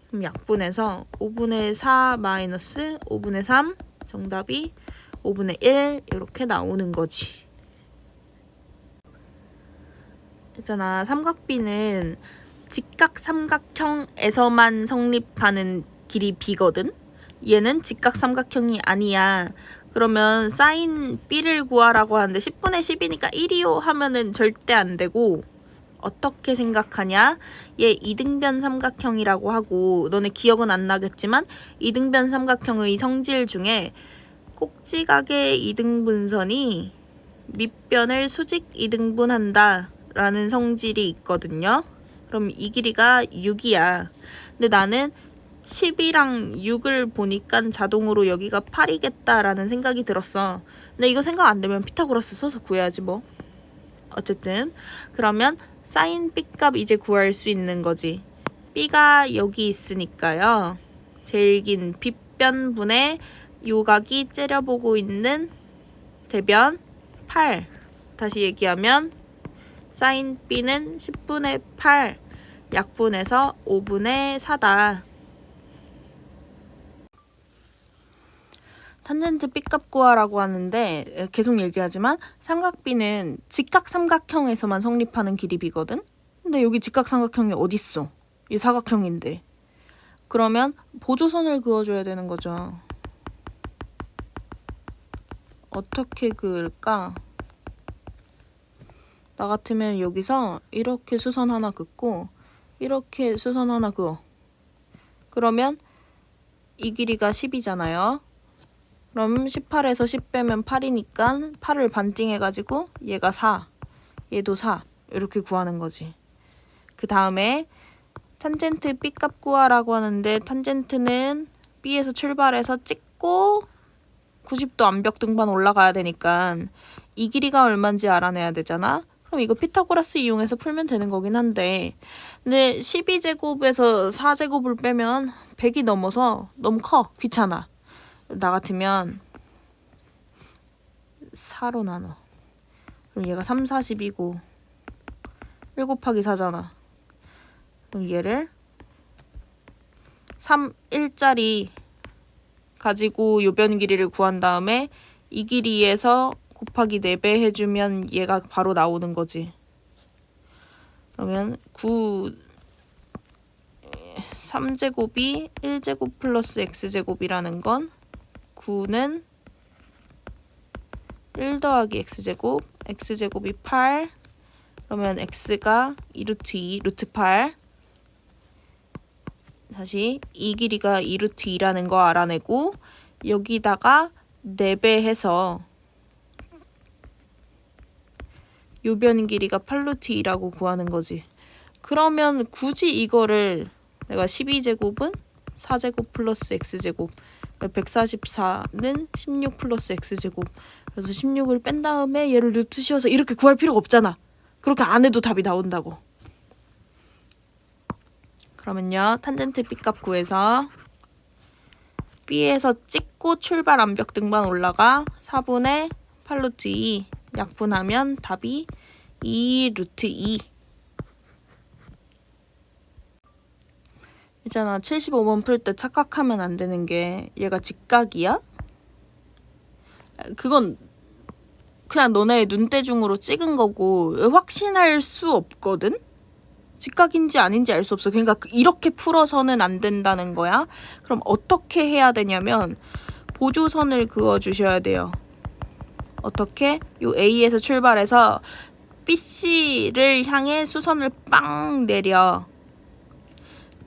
그럼 약분해서 5분의 4 마이너스 5분의 3 정답이 5분의 1 이렇게 나오는 거지. 있잖아. 삼각비는 직각삼각형에서만 성립하는 길이 b거든. 얘는 직각삼각형이 아니야. 그러면 사인 b를 구하라고 하는데 10분의 10이니까 1이요 하면은 절대 안 되고 어떻게 생각하냐? 얘 이등변 삼각형이라고 하고 너네 기억은 안 나겠지만 이등변 삼각형의 성질 중에 꼭지각의 이등분선이 밑변을 수직 이등분한다 라는 성질이 있거든요. 그럼 이 길이가 6이야. 근데 나는 10이랑 6을 보니까 자동으로 여기가 8이겠다라는 생각이 들었어. 근데 이거 생각 안 되면 피타고라스 써서 구해야지 뭐. 어쨌든 그러면 사인 B 값 이제 구할 수 있는 거지. B가 여기 있으니까요. 제일 긴 빗변분의 요각이 째려보고 있는 대변 8. 다시 얘기하면 사인 B는 10분의 8 약분해서 5분의 4다. 탄젠트 B값 구하라고 하는데 계속 얘기하지만 삼각비는 직각삼각형에서만 성립하는 길이 B거든? 근데 여기 직각삼각형이 어딨어? 이 사각형인데. 그러면 보조선을 그어줘야 되는 거죠. 어떻게 그을까? 나 같으면 여기서 이렇게 수선 하나 긋고 이렇게 수선 하나 그어. 그러면 이 길이가 10이잖아요. 그럼 18에서 10 빼면 8이니까 8을 반띵해가지고 얘가 4, 얘도 4 이렇게 구하는 거지. 그 다음에 탄젠트 B값 구하라고 하는데 탄젠트는 B에서 출발해서 찍고 90도 암벽 등반 올라가야 되니까 이 길이가 얼마인지 알아내야 되잖아. 그럼 이거 피타고라스 이용해서 풀면 되는 거긴 한데 근데 12제곱에서 4제곱을 빼면 100이 넘어서 너무 커. 귀찮아. 나 같으면 4로 나눠. 그럼 얘가 3, 40이고 1 곱하기 4잖아. 그럼 얘를 3, 1짜리 가지고 요변 길이를 구한 다음에 이 길이에서 곱하기 4배 해주면 얘가 바로 나오는 거지. 그러면 3제곱이 1제곱 플러스 x제곱이라는 건 9는 1 더하기 x제곱, x제곱이 8, 그러면 x가 2루트 2, 루트 8. 다시 이 길이가 2루트 2라는 거 알아내고 여기다가 4배 해서 요 변 길이가 8루트 2라고 구하는 거지. 그러면 굳이 이거를 내가 12제곱은 4제곱 플러스 x제곱, 144는 16 플러스 x제곱, 그래서 16을 뺀 다음에 얘를 루트 씌워서 이렇게 구할 필요가 없잖아. 그렇게 안 해도 답이 나온다고. 그러면요, 탄젠트 B값 구해서 B에서 찍고 출발 암벽 등반 올라가 4분의 8루트 2 약분하면 답이 2 루트 2. 있잖아, 75번 풀 때 착각하면 안 되는 게 얘가 직각이야? 그건 그냥 너네 눈대중으로 찍은 거고 확신할 수 없거든? 직각인지 아닌지 알 수 없어. 그러니까 이렇게 풀어서는 안 된다는 거야. 그럼 어떻게 해야 되냐면 보조선을 그어주셔야 돼요. 어떻게? 요 A에서 출발해서 BC를 향해 수선을 빵 내려.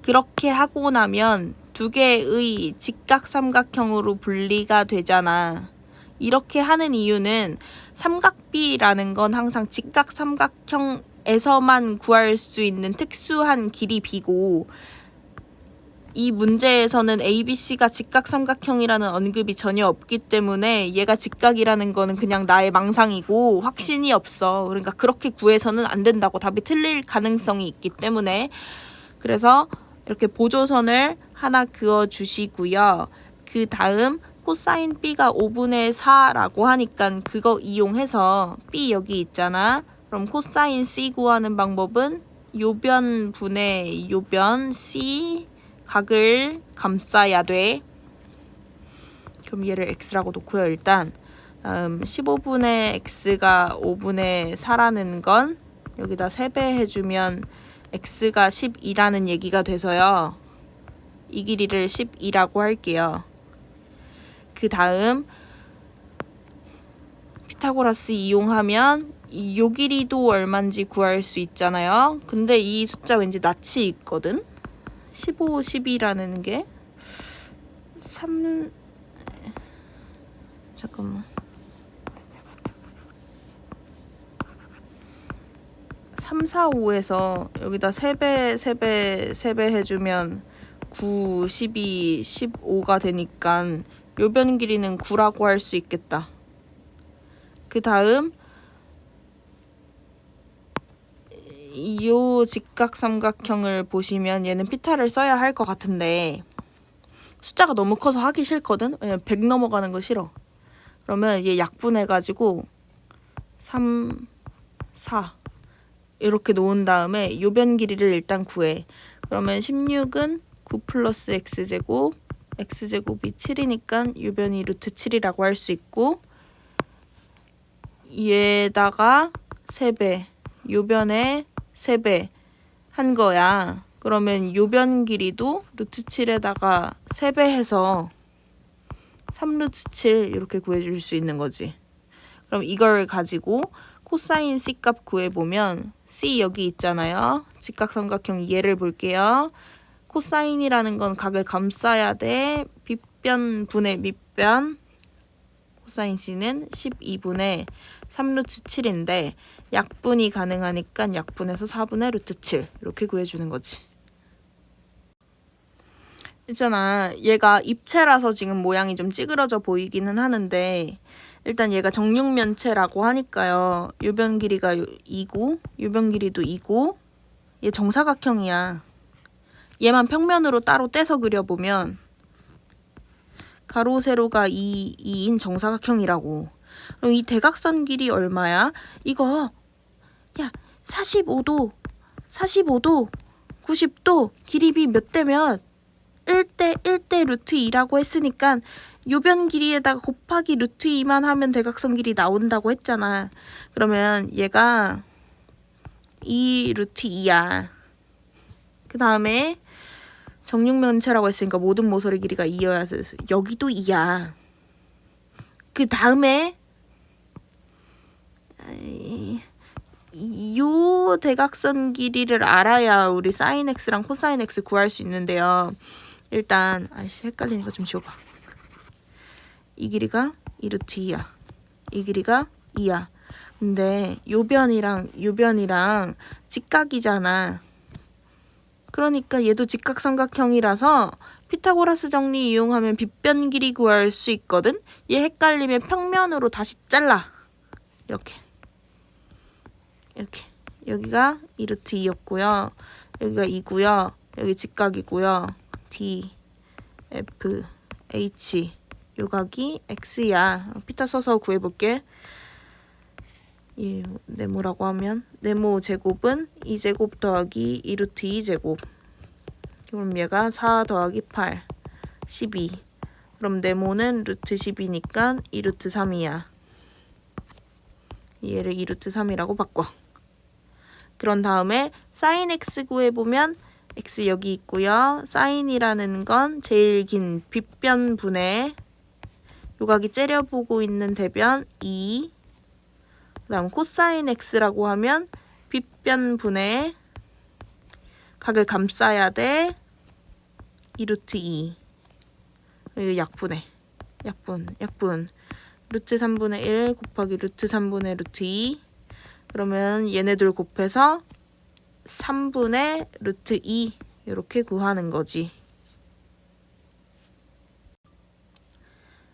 그렇게 하고 나면 두 개의 직각삼각형으로 분리가 되잖아. 이렇게 하는 이유는 삼각비라는 건 항상 직각삼각형에서만 구할 수 있는 특수한 길이 B고, 이 문제에서는 ABC가 직각삼각형이라는 언급이 전혀 없기 때문에 얘가 직각이라는 거는 그냥 나의 망상이고 확신이 없어. 그러니까 그렇게 구해서는 안 된다고. 답이 틀릴 가능성이 있기 때문에. 그래서 이렇게 보조선을 하나 그어주시고요. 그 다음 코사인 B가 5분의 4라고 하니까 그거 이용해서 B 여기 있잖아. 그럼 코사인 C 구하는 방법은 요변 분의 요변 C 각을 감싸야 돼. 그럼 얘를 x라고 놓고요. 일단 다음 15분의 x가 5분의 4라는 건 여기다 3배 해주면 x가 12라는 얘기가 돼서요. 이 길이를 12라고 할게요. 그 다음 피타고라스 이용하면 요 길이도 얼만지 구할 수 있잖아요. 근데 이 숫자 왠지 낯이 있거든. 15, 12라는 게 3... 잠깐만. 3, 4, 5에서 여기다 3배 해주면 9, 12, 15가 되니까 요 변 길이는 9라고 할 수 있겠다. 그 다음 이 직각삼각형을 보시면 얘는 피타를 써야 할 것 같은데 숫자가 너무 커서 하기 싫거든? 왜냐면 100 넘어가는 거 싫어. 그러면 얘 약분해가지고 3, 4 이렇게 놓은 다음에 요변 길이를 일단 구해. 그러면 16은 9 플러스 x제곱, x제곱이 7이니까 요변이 루트 7이라고 할 수 있고, 얘에다가 3배, 요변에 3배 한 거야. 그러면 요변 길이도 루트 7에다가 3배 해서 3루트 7 이렇게 구해줄 수 있는 거지. 그럼 이걸 가지고 코사인 C 값 구해보면 C 여기 있잖아요. 직각삼각형 얘를 볼게요. 코사인이라는 건 각을 감싸야 돼. 빗변 분의 밑변. 코사인 C는 12분의 3루트 7인데 약분이 가능하니까 약분해서 4분의 루트 7 이렇게 구해주는 거지. 있잖아, 얘가 입체라서 지금 모양이 좀 찌그러져 보이기는 하는데 일단 얘가 정육면체라고 하니까요. 요변 길이가 2고 요변 길이도 2고 얘 정사각형이야. 얘만 평면으로 따로 떼서 그려보면 가로 세로가 2인 정사각형이라고. 그럼 이 대각선 길이 얼마야? 이거 야 45도 90도 길이 B 몇 대 몇? 1대 1대 루트 2라고 했으니까 요변 길이에다가 곱하기 루트 2만 하면 대각선 길이 나온다고 했잖아. 그러면 얘가 2 루트 2야. 그 다음에 정육면체라고 했으니까 모든 모서리 길이가 2여야. 여기도 2야. 그 다음에 요 대각선 길이를 알아야 우리 사인 x랑 코사인 x 구할 수 있는데요. 일단 헷갈리니까 좀 지워봐. 이 길이가 2 루트 2야. 이 길이가 2야. 근데 요변이랑 직각이잖아. 그러니까 얘도 직각삼각형이라서 피타고라스 정리 이용하면 빗변 길이 구할 수 있거든. 얘 헷갈리면 평면으로 다시 잘라. 이렇게 여기가 2 루트 2였고요. 여기가 2고요. 여기 직각이고요. D, F, H 요 각이 X야. 피타 써서 구해볼게. 이 네모라고 하면 네모 제곱은 2제곱 더하기 2 루트 2제곱. 그럼 얘가 4 더하기 8, 12. 그럼 네모는 루트 10이니까 2 루트 3이야. 얘를 2 루트 3이라고 바꿔. 그런 다음에 사인 x 구해보면 x 여기 있고요. 사인이라는 건 제일 긴 빗변분의 요각이 째려보고 있는 대변 2. 그 다음 코사인 x라고 하면 빗변분의 각을 감싸야 돼. 2 루트 2. 그리고 약분. 루트 3분의 1 곱하기 루트 3분의 루트 2. 그러면 얘네들 곱해서 3분의 루트 2 이렇게 구하는 거지.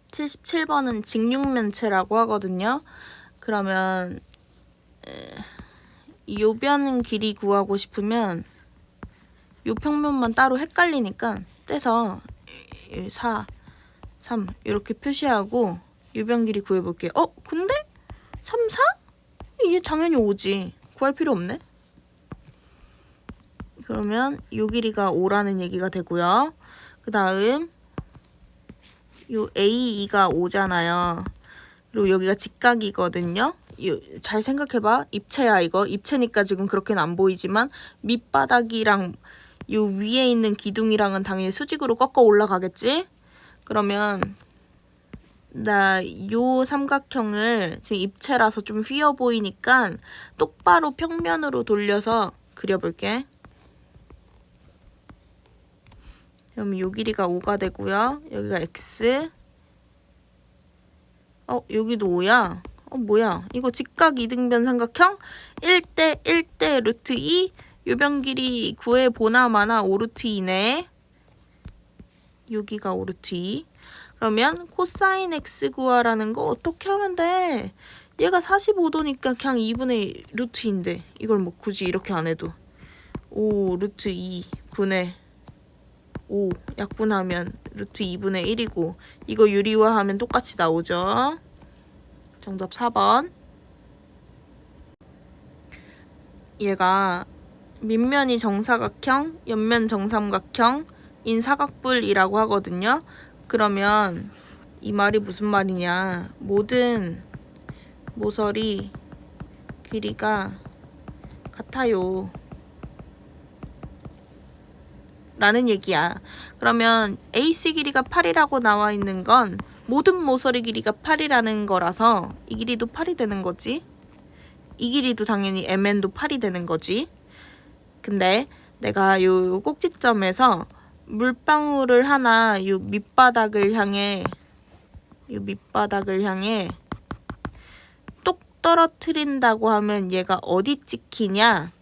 77번은 직육면체라고 하거든요. 그러면 요변 길이 구하고 싶으면 요 평면만 따로 헷갈리니까 떼서 4, 3 이렇게 표시하고 요변 길이 구해볼게요. 근데 3, 4? 이게 당연히 5지. 구할 필요 없네. 그러면 요 길이가 5라는 얘기가 되고요. 그 다음 요 A2가 5잖아요. 그리고 여기가 직각이거든요. 잘 생각해봐. 입체야 이거. 입체니까 지금 그렇게는 안 보이지만 밑바닥이랑 요 위에 있는 기둥이랑은 당연히 수직으로 꺾어 올라가겠지? 그러면 나 요 삼각형을 지금 입체라서 좀 휘어 보이니까 똑바로 평면으로 돌려서 그려볼게. 그럼 요 길이가 5가 되고요. 여기가 x. 여기도 5야. 뭐야. 이거 직각 이등변 삼각형 1대 1대 루트 2 요변 길이 구해보나 마나 5 루트 2네. 여기가 5 루트 2. 그러면 코사인 x 구하라는 거 어떻게 하면 돼? 얘가 45도니까 그냥 2분의 루트 2인데 이걸 뭐 굳이 이렇게 안 해도 5 루트 2 분의 5 약분하면 루트 2분의 1이고 이거 유리화하면 똑같이 나오죠. 정답 4번. 얘가 밑면이 정사각형, 옆면 정삼각형인 사각뿔이라고 하거든요. 그러면 이 말이 무슨 말이냐. 모든 모서리 길이가 같아요. 라는 얘기야. 그러면 AC 길이가 8이라고 나와 있는 건 모든 모서리 길이가 8이라는 거라서 이 길이도 8이 되는 거지. 이 길이도 당연히 MN도 8이 되는 거지. 근데 내가 요 꼭지점에서 물방울을 하나 요 밑바닥을 향해 똑 떨어뜨린다고 하면 얘가 어디 찍히냐?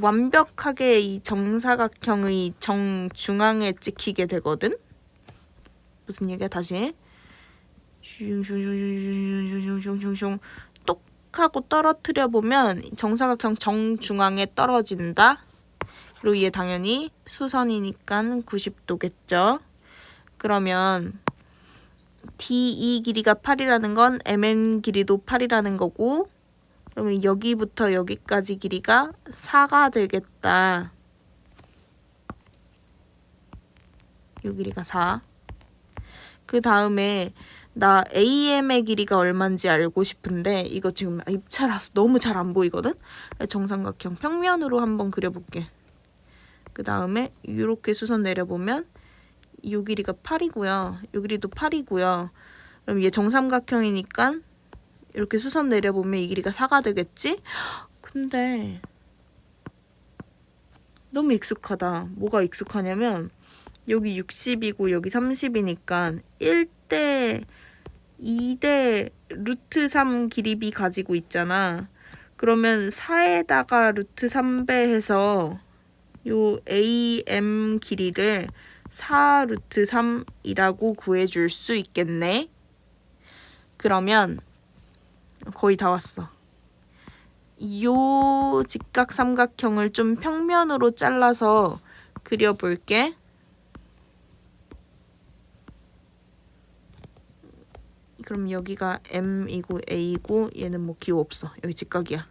완벽하게 이 정사각형의 정중앙에 찍히게 되거든? 무슨 얘기야? 다시. 슝슝슝슝슝슝슝슝 똑 하고 떨어뜨려 보면 정사각형 정중앙에 떨어진다. 그리고 얘 당연히 수선이니까 90도겠죠. 그러면 DE 길이가 8이라는 건 MN 길이도 8이라는 거고, 그러면 여기부터 여기까지 길이가 4가 되겠다. 요 길이가 4. 그 다음에 나 AM의 길이가 얼마인지 알고 싶은데 이거 지금 입체라서 너무 잘 안 보이거든? 정삼각형 평면으로 한번 그려볼게. 그 다음에 이렇게 수선 내려보면 이 길이가 8이고요. 이 길이도 8이고요. 그럼 얘 정삼각형이니까 이렇게 수선 내려보면 이 길이가 4가 되겠지? 근데 너무 익숙하다. 뭐가 익숙하냐면 여기 60이고 여기 30이니까 1대 2대 루트 3 길이비 가지고 있잖아. 그러면 4에다가 루트 3배 해서 요 AM 길이를 4 루트 3이라고 구해줄 수 있겠네. 그러면 거의 다 왔어. 요 직각삼각형을 좀 평면으로 잘라서 그려볼게. 그럼 여기가 M이고 A고 얘는 뭐 기호 없어. 여기 직각이야.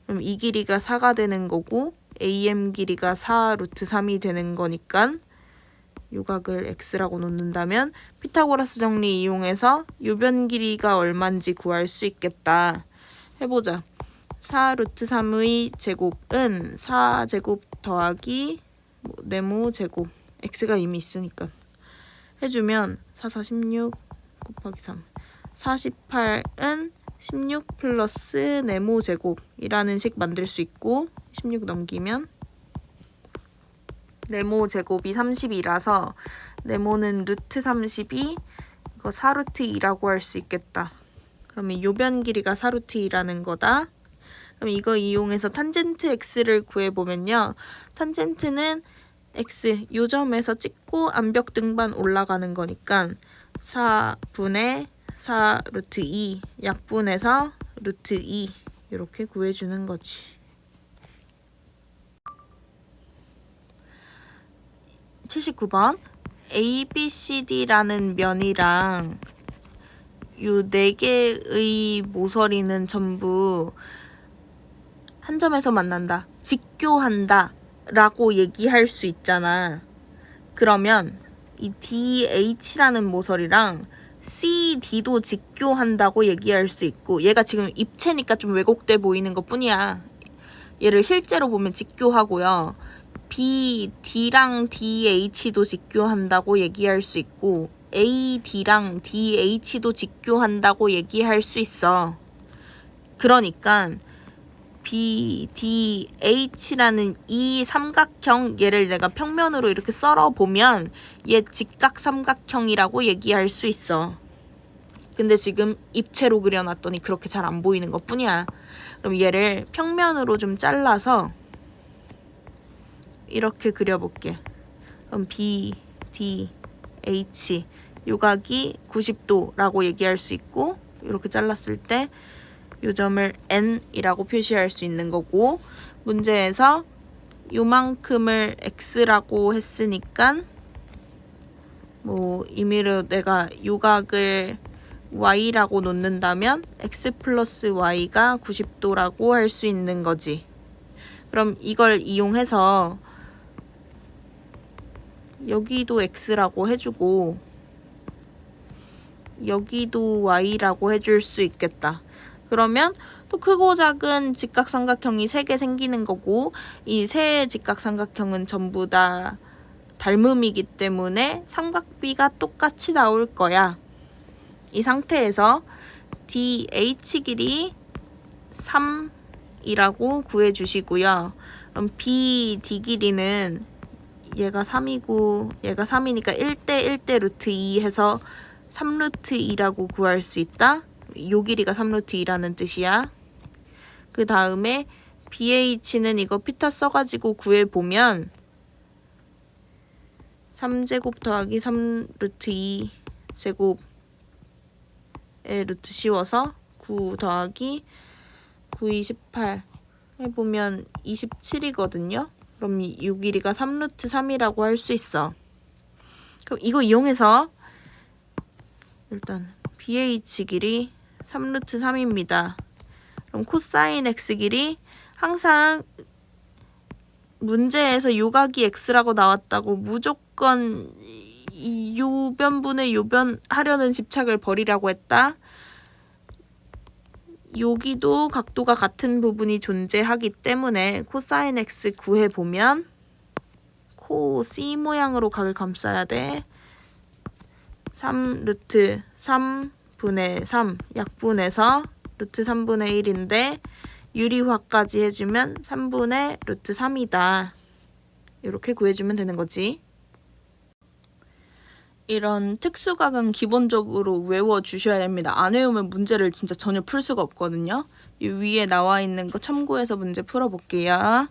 그럼 이 길이가 4가 되는 거고 AM 길이가 4 루트 3이 되는 거니까 요 각을 X라고 놓는다면 피타고라스 정리 이용해서 요변 길이가 얼마인지 구할 수 있겠다. 해보자. 4 루트 3의 제곱은 4제곱 더하기 네모 제곱 X가 이미 있으니까 해주면 4, 4, 16 곱하기 3 48은 16 플러스 네모 제곱이라는 식 만들 수 있고 16 넘기면 네모 제곱이 30이라서 네모는 루트 32 이거 4 루트 2라고 할 수 있겠다. 그러면 요변 길이가 4 루트 2라는 거다. 그럼 이거 이용해서 탄젠트 x를 구해보면요. 탄젠트는 x 요 점에서 찍고 암벽 등반 올라가는 거니까 4분의 4 루트 2 약분해서 루트 2 이렇게 구해주는 거지. 79번 ABCD라는 면이랑 요 4개의 모서리는 전부 한 점에서 만난다. 직교한다 라고 얘기할 수 있잖아. 그러면 이 DH라는 모서리랑 CD도 직교한다고 얘기할 수 있고 얘가 지금 입체니까 좀 왜곡돼 보이는 것 뿐이야. 얘를 실제로 보면 직교하고요. BD랑 DH도 직교한다고 얘기할 수 있고 AD랑 DH도 직교한다고 얘기할 수 있어. 그러니까 BDH라는 이 삼각형 얘를 내가 평면으로 이렇게 썰어보면 얘 직각삼각형이라고 얘기할 수 있어. 근데 지금 입체로 그려놨더니 그렇게 잘 안 보이는 것 뿐이야. 그럼 얘를 평면으로 좀 잘라서 이렇게 그려볼게. 그럼 BDH 요각이 90도라고 얘기할 수 있고 이렇게 잘랐을 때 요 점을 N이라고 표시할 수 있는 거고 문제에서 요만큼을 X라고 했으니까 뭐 임의로 내가 요각을 Y라고 놓는다면 X 플러스 Y가 90도라고 할 수 있는 거지. 그럼 이걸 이용해서 여기도 X라고 해주고 여기도 Y라고 해줄 수 있겠다. 그러면 또 크고 작은 직각삼각형이 3개 생기는 거고 이 세 직각삼각형은 전부 다 닮음이기 때문에 삼각비가 똑같이 나올 거야. 이 상태에서 DH 길이 3이라고 구해주시고요. 그럼 BD 길이는 얘가 3이고 얘가 3이니까 1대 1대 루트 2 해서 3 루트 2라고 구할 수 있다. 요 길이가 3 루트 2라는 뜻이야. 그 다음에 BH는 이거 피타 써가지고 구해보면 3제곱 더하기 3 루트 2 제곱의 루트 씌워서 9 더하기 9, 28 해보면 27이거든요. 그럼 이 길이가 3 루트 3이라고 할 수 있어. 그럼 이거 이용해서 일단 BH 길이 3 루트 3입니다. 그럼 코사인 X 길이 항상 문제에서 요각이 X라고 나왔다고 무조건 이 요변분의 요변 하려는 집착을 버리라고 했다. 여기도 각도가 같은 부분이 존재하기 때문에 코사인 x 구해보면 코 C 모양으로 각을 감싸야 돼. 3 루트 3분의 3 약분해서 루트 3분의 1인데 유리화까지 해주면 3분의 루트 3이다. 이렇게 구해주면 되는 거지. 이런 특수각은 기본적으로 외워주셔야 됩니다. 안 외우면 문제를 진짜 전혀 풀 수가 없거든요. 이 위에 나와 있는 거 참고해서 문제 풀어볼게요.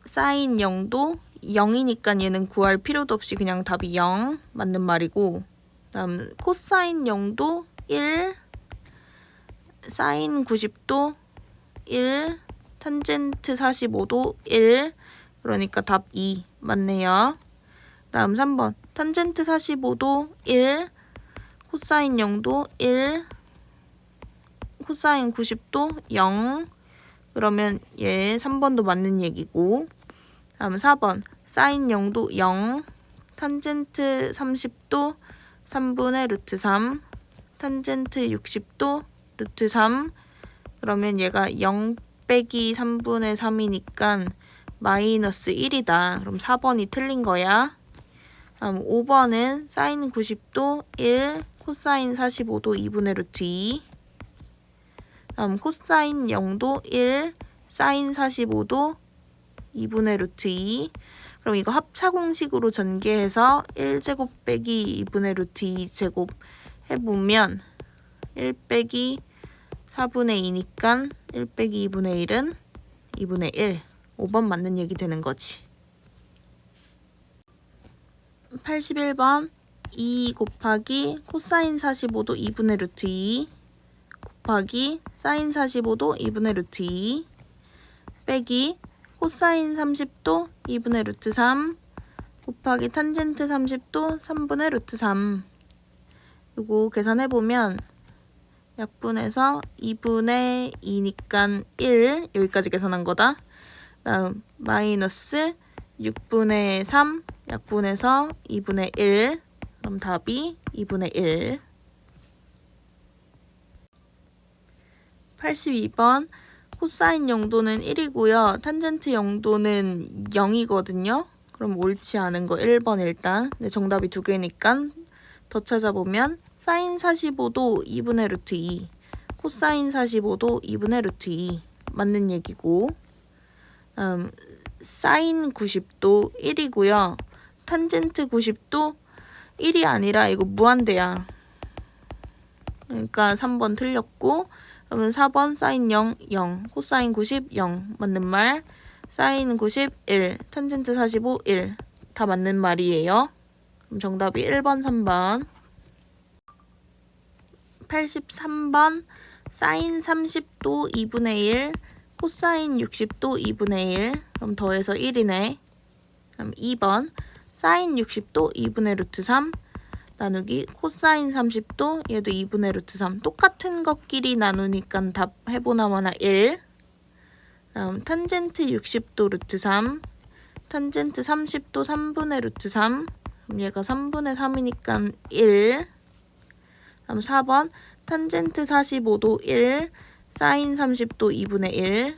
사인 0도 0이니까 얘는 구할 필요도 없이 그냥 답이 0 맞는 말이고, 다음 코사인 0도 1, 사인 90도 1, 탄젠트 45도 1, 그러니까 답 2 맞네요. 다음 3번 탄젠트 45도 1, 코사인 0도 1, 코사인 90도 0, 그러면 얘 3번도 맞는 얘기고, 다음 4번 사인 0도 0, 탄젠트 30도 3분의 루트 3, 탄젠트 60도 루트 3, 그러면 얘가 0 빼기 3분의 3이니까 마이너스 1이다. 그럼 4번이 틀린 거야. 다음 5번은 사인 90도 1, 코사인 45도 2분의 루트 2, 다음 코사인 0도 1, 사인 45도 2분의 루트 2, 그럼 이거 합차 공식으로 전개해서 1제곱 빼기 2분의 루트 2제곱 해보면 1 빼기 4분의 2니까 1 빼기 2분의 1은 2분의 1. 5번 맞는 얘기 되는 거지. 81번 2 곱하기 코사인 45도 2분의 루트 2 곱하기 사인 45도 2분의 루트 2 빼기 코사인 30도 2분의 루트 3 곱하기 탄젠트 30도 3분의 루트 3. 이거 계산해보면 약분해서 2분의 2니까 1, 여기까지 계산한 거다. 다음 마이너스 6분의 3 약분해서 2분의 1, 그럼 답이 2분의 1. 82번 코사인 0도는 1이고요. 탄젠트 0도는 0이거든요. 그럼 옳지 않은 거 1번 일단. 네, 정답이 두 개니까 더 찾아보면 사인 45도 2분의 루트 2, 코사인 45도 2분의 루트 2 맞는 얘기고, 사인 90도 1이고요. 탄젠트 90도 1이 아니라 이거 무한대야. 그러니까 3번 틀렸고, 그러면 4번 사인 0, 0, 코사인 90, 0 맞는 말, 사인 90, 1, 탄젠트 45, 1 다 맞는 말이에요. 그럼 정답이 1번, 3번. 83번 사인 30도 2분의 1, 코사인 60도 2분의 1, 그럼 더해서 1이네. 그럼 2번 사인 60도 2분의 루트 3 나누기 코사인 30도 얘도 2분의 루트 3. 똑같은 것끼리 나누니까 답 해보나마나 1. 다음 탄젠트 60도 루트 3, 탄젠트 30도 3분의 루트 3, 그럼 얘가 3분의 3이니까 1. 다음 4번 탄젠트 45도 1, 사인 30도 2분의 1,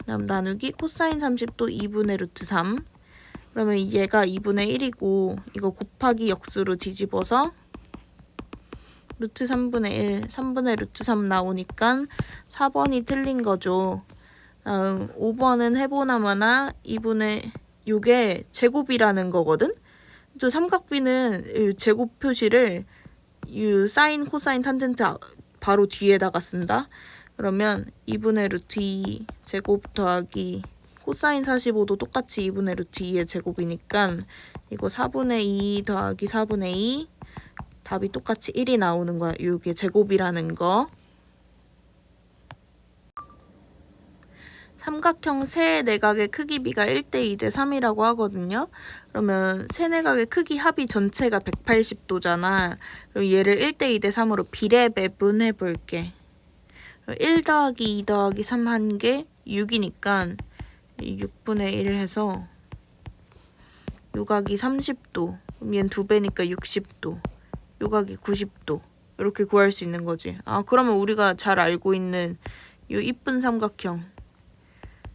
다음 나누기 코사인 30도 2분의 루트 3. 그러면 얘가 2분의 1이고 이거 곱하기 역수로 뒤집어서 루트 3분의 1, 3분의 루트 3 나오니까 4번이 틀린 거죠. 다음 5번은 해보나마나 2분의 요게 제곱이라는 거거든. 저 삼각비는 제곱 표시를 이 사인, 코사인, 탄젠트 바로 뒤에다가 쓴다. 그러면 2분의 루트 2 제곱 더하기 코사인 45도 똑같이 2분의 루트 2의 제곱이니까 이거 4분의 2 더하기 4분의 2 답이 똑같이 1이 나오는 거야. 이게 제곱이라는 거. 삼각형 세 내각의 크기 비가 1대 2대 3이라고 하거든요. 그러면 세 내각의 크기 합이 전체가 180도잖아. 그럼 얘를 1대 2대 3으로 비례 배분해 볼게. 1 더하기 2 더하기 3 한 게 6이니까 6분의 1 해서 요 각이 30도. 그럼 얘는 2배니까 60도. 요 각이 90도. 이렇게 구할 수 있는 거지. 아, 그러면 우리가 잘 알고 있는 요 이쁜 삼각형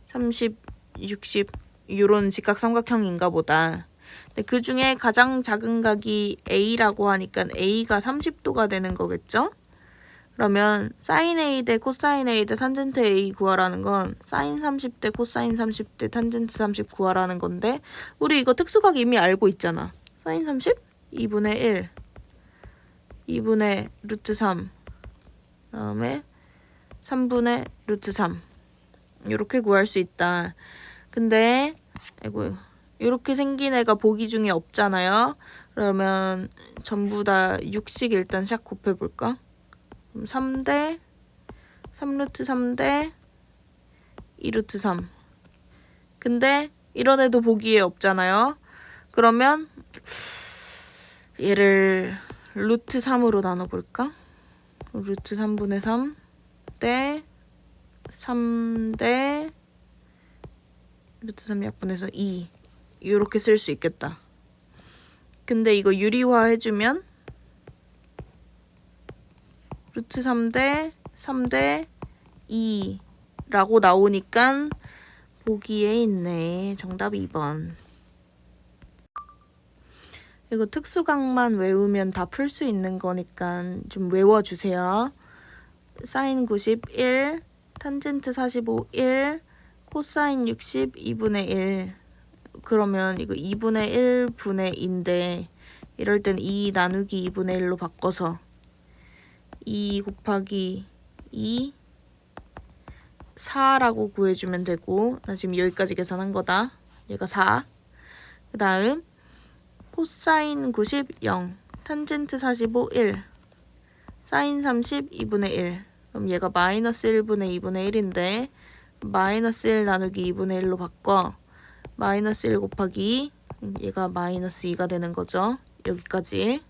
30, 60 요런 직각삼각형인가 보다. 근데 그 중에 가장 작은 각이 A라고 하니까 A가 30도가 되는 거겠죠? 그러면 사인 A 대 코사인 A 대 탄젠트 A 구하라는 건 사인 30 대 코사인 30 대 탄젠트 30 구하라는 건데 우리 이거 특수각 이미 알고 있잖아. 사인 30? 2분의 1 2분의 루트 3 그다음에 3분의 루트 3 이렇게 구할 수 있다. 근데 아이고 이렇게 생긴 애가 보기 중에 없잖아요. 그러면 전부 다 6씩 일단 샥 곱해볼까? 그럼 3대 3루트 3대 2루트 3 근데 이런 애도 보기에 없잖아요. 그러면 얘를 루트 3으로 나눠볼까? 루트 3분의 3 대 3대 루트 3 약분해서 2 이렇게 쓸 수 있겠다. 근데 이거 유리화 해주면 루트 3대 3대 2라고 나오니까 보기에 있네. 정답 2번. 이거 특수각만 외우면 다 풀 수 있는 거니까 좀 외워주세요. 사인 91, 탄젠트 45, 1, 코사인 60, 2분의 1. 그러면 이거 2분의 1분의 2인데 이럴 땐 2 나누기 2분의 1로 바꿔서 2 곱하기 2 4라고 구해주면 되고 나 지금 여기까지 계산한 거다. 얘가 4. 그 다음 코사인 90, 0 탄젠트 45, 1 사인 30, 2분의 1 그럼 얘가 마이너스 1분의 2분의 1인데 마이너스 1 나누기 2분의 1로 바꿔 마이너스 1 곱하기 얘가 마이너스 2가 되는 거죠. 여기까지.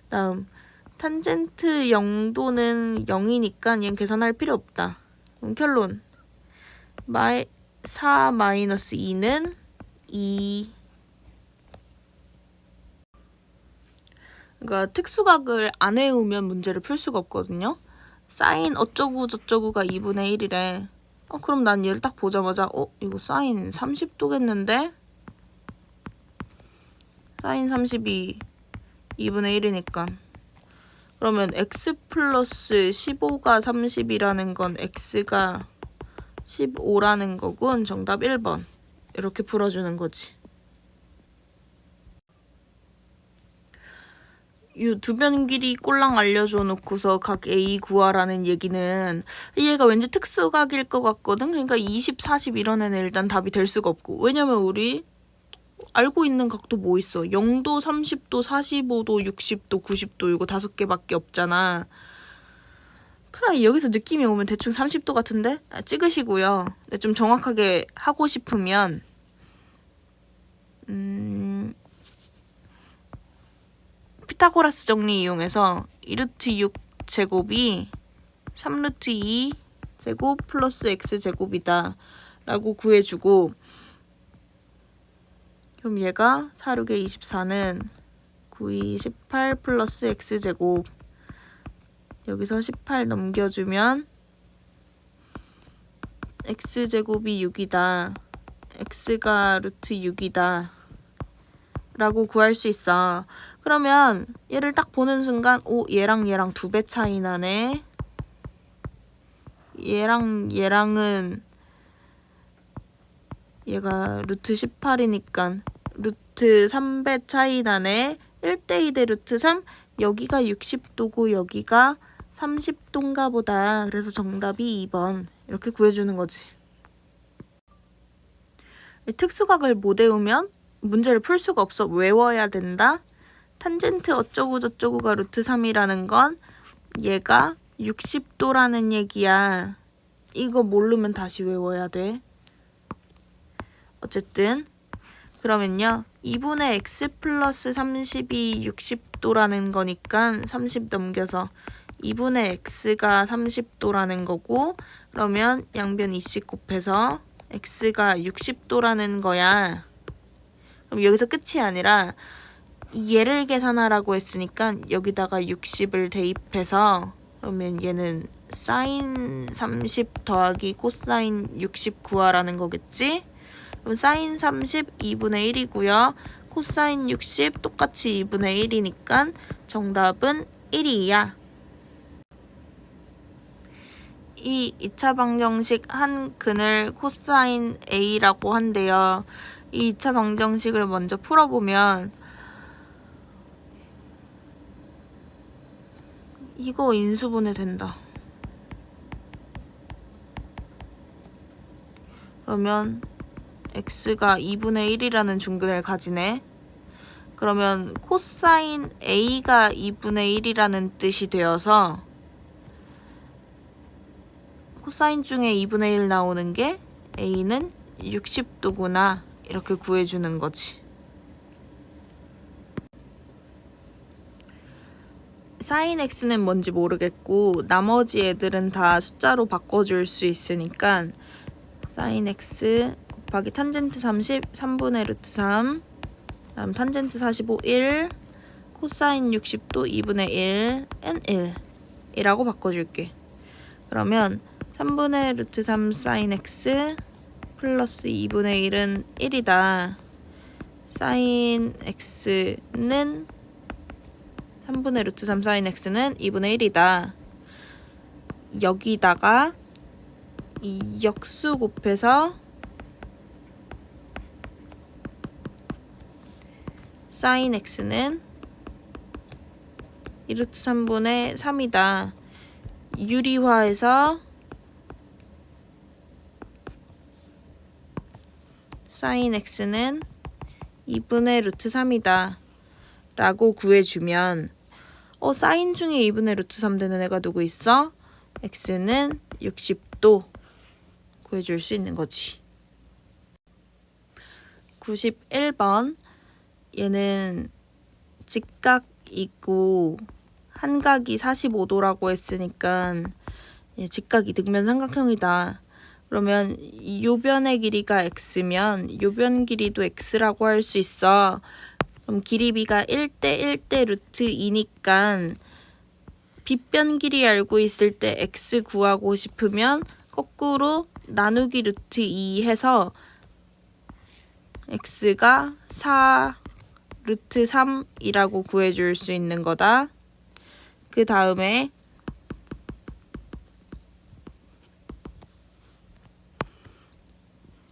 다음 탄젠트 0도는 0이니까 얘는 계산할 필요 없다. 그럼 결론 4 마이너스 2는 2. 그러니까 특수각을 안 외우면 문제를 풀 수가 없거든요. 사인 어쩌고 저쩌고가 2분의 1이래. 그럼 난 얘를 딱 보자마자 이거 사인 30도겠는데? 사인 30이 2분의 1이니까 그러면 x 플러스 15가 30이라는 건 x가 15라는 거군. 정답 1번. 이렇게 풀어주는 거지. 이 두변 길이 꼴랑 알려줘 놓고서 각 A 구하라는 얘기는 얘가 왠지 특수각일 것 같거든. 그러니까 20, 40 이런 애는 일단 답이 될 수가 없고 왜냐면 우리 알고 있는 각도 뭐 있어? 0도, 30도, 45도, 60도, 90도 이거 5개밖에 없잖아. 그래 여기서 느낌이 오면 대충 30도 같은데? 찍으시고요. 근데 좀 정확하게 하고 싶으면 피타고라스 정리 이용해서 2루트 6 제곱이 3루트 2 제곱 플러스 x 제곱이다 라고 구해주고 그럼 얘가 4, 6에 24는 9, 2, 18 플러스 x 제곱 여기서 18 넘겨주면 x 제곱이 6이다 x가 루트 6이다 라고 구할 수 있어. 그러면 얘를 딱 보는 순간 얘랑 2배 차이 나네. 얘랑은 얘가 루트 18이니까 루트 3배 차이 나네. 1대2 대 루트 3 여기가 60도고 여기가 30도인가 보다. 그래서 정답이 2번. 이렇게 구해주는 거지. 특수각을 못 외우면 문제를 풀 수가 없어. 외워야 된다. 탄젠트 어쩌고 저쩌고가 루트 3이라는 건 얘가 60도라는 얘기야. 이거 모르면 다시 외워야 돼. 어쨌든 그러면요. 2분의 x 플러스 30이 60도라는 거니까 30 넘겨서 2분의 x가 30도라는 거고 그러면 양변 2씩 곱해서 x가 60도라는 거야. 그럼 여기서 끝이 아니라 얘를 계산하라고 했으니까 여기다가 60을 대입해서 그러면 얘는 사인 30 더하기 코사인 60 구하라는 거겠지? 그럼 사인 30 2분의 1이고요. 코사인 60 똑같이 2분의 1이니까 정답은 1이야. 이 2차 방정식 한 근을 코사인 A라고 한대요. 이 2차 방정식을 먼저 풀어보면 이거 인수분해 된다. 그러면 x가 2분의 1이라는 중근을 가지네. 그러면 코사인 a가 2분의 1이라는 뜻이 되어서 코사인 중에 2분의 1 나오는 게 a는 60도구나 이렇게 구해주는 거지. 사인 x는 뭔지 모르겠고 나머지 애들은 다 숫자로 바꿔줄 수 있으니까 사인 x 곱하기 탄젠트 30 3분의 루트 3 다음 탄젠트 45 1 코사인 60도 2분의 1은 1이라고 바꿔줄게. 그러면 3분의 루트 3 사인 x 플러스 2분의 1은 1이다. 사인 x는 3분의 루트 3 사인 x는 2분의 1이다. 여기다가 이 역수 곱해서 사인 x는 2루트 3분의 3이다. 유리화해서 사인 x는 2분의 루트 3이다. 라고 구해주면 사인 중에 2분의 루트 3 되는 애가 누구 있어? x는 60도 구해줄 수 있는 거지. 91번 얘는 직각이고 한각이 45도라고 했으니까 직각 이등변 삼각형이다. 그러면 요변의 길이가 x면 요변 길이도 x라고 할 수 있어. 그럼 길이 b가 1대 1대 루트 2니까 빗변 길이 알고 있을 때 x 구하고 싶으면 거꾸로 나누기 루트 2 해서 x가 4 루트 3이라고 구해줄 수 있는 거다. 그 다음에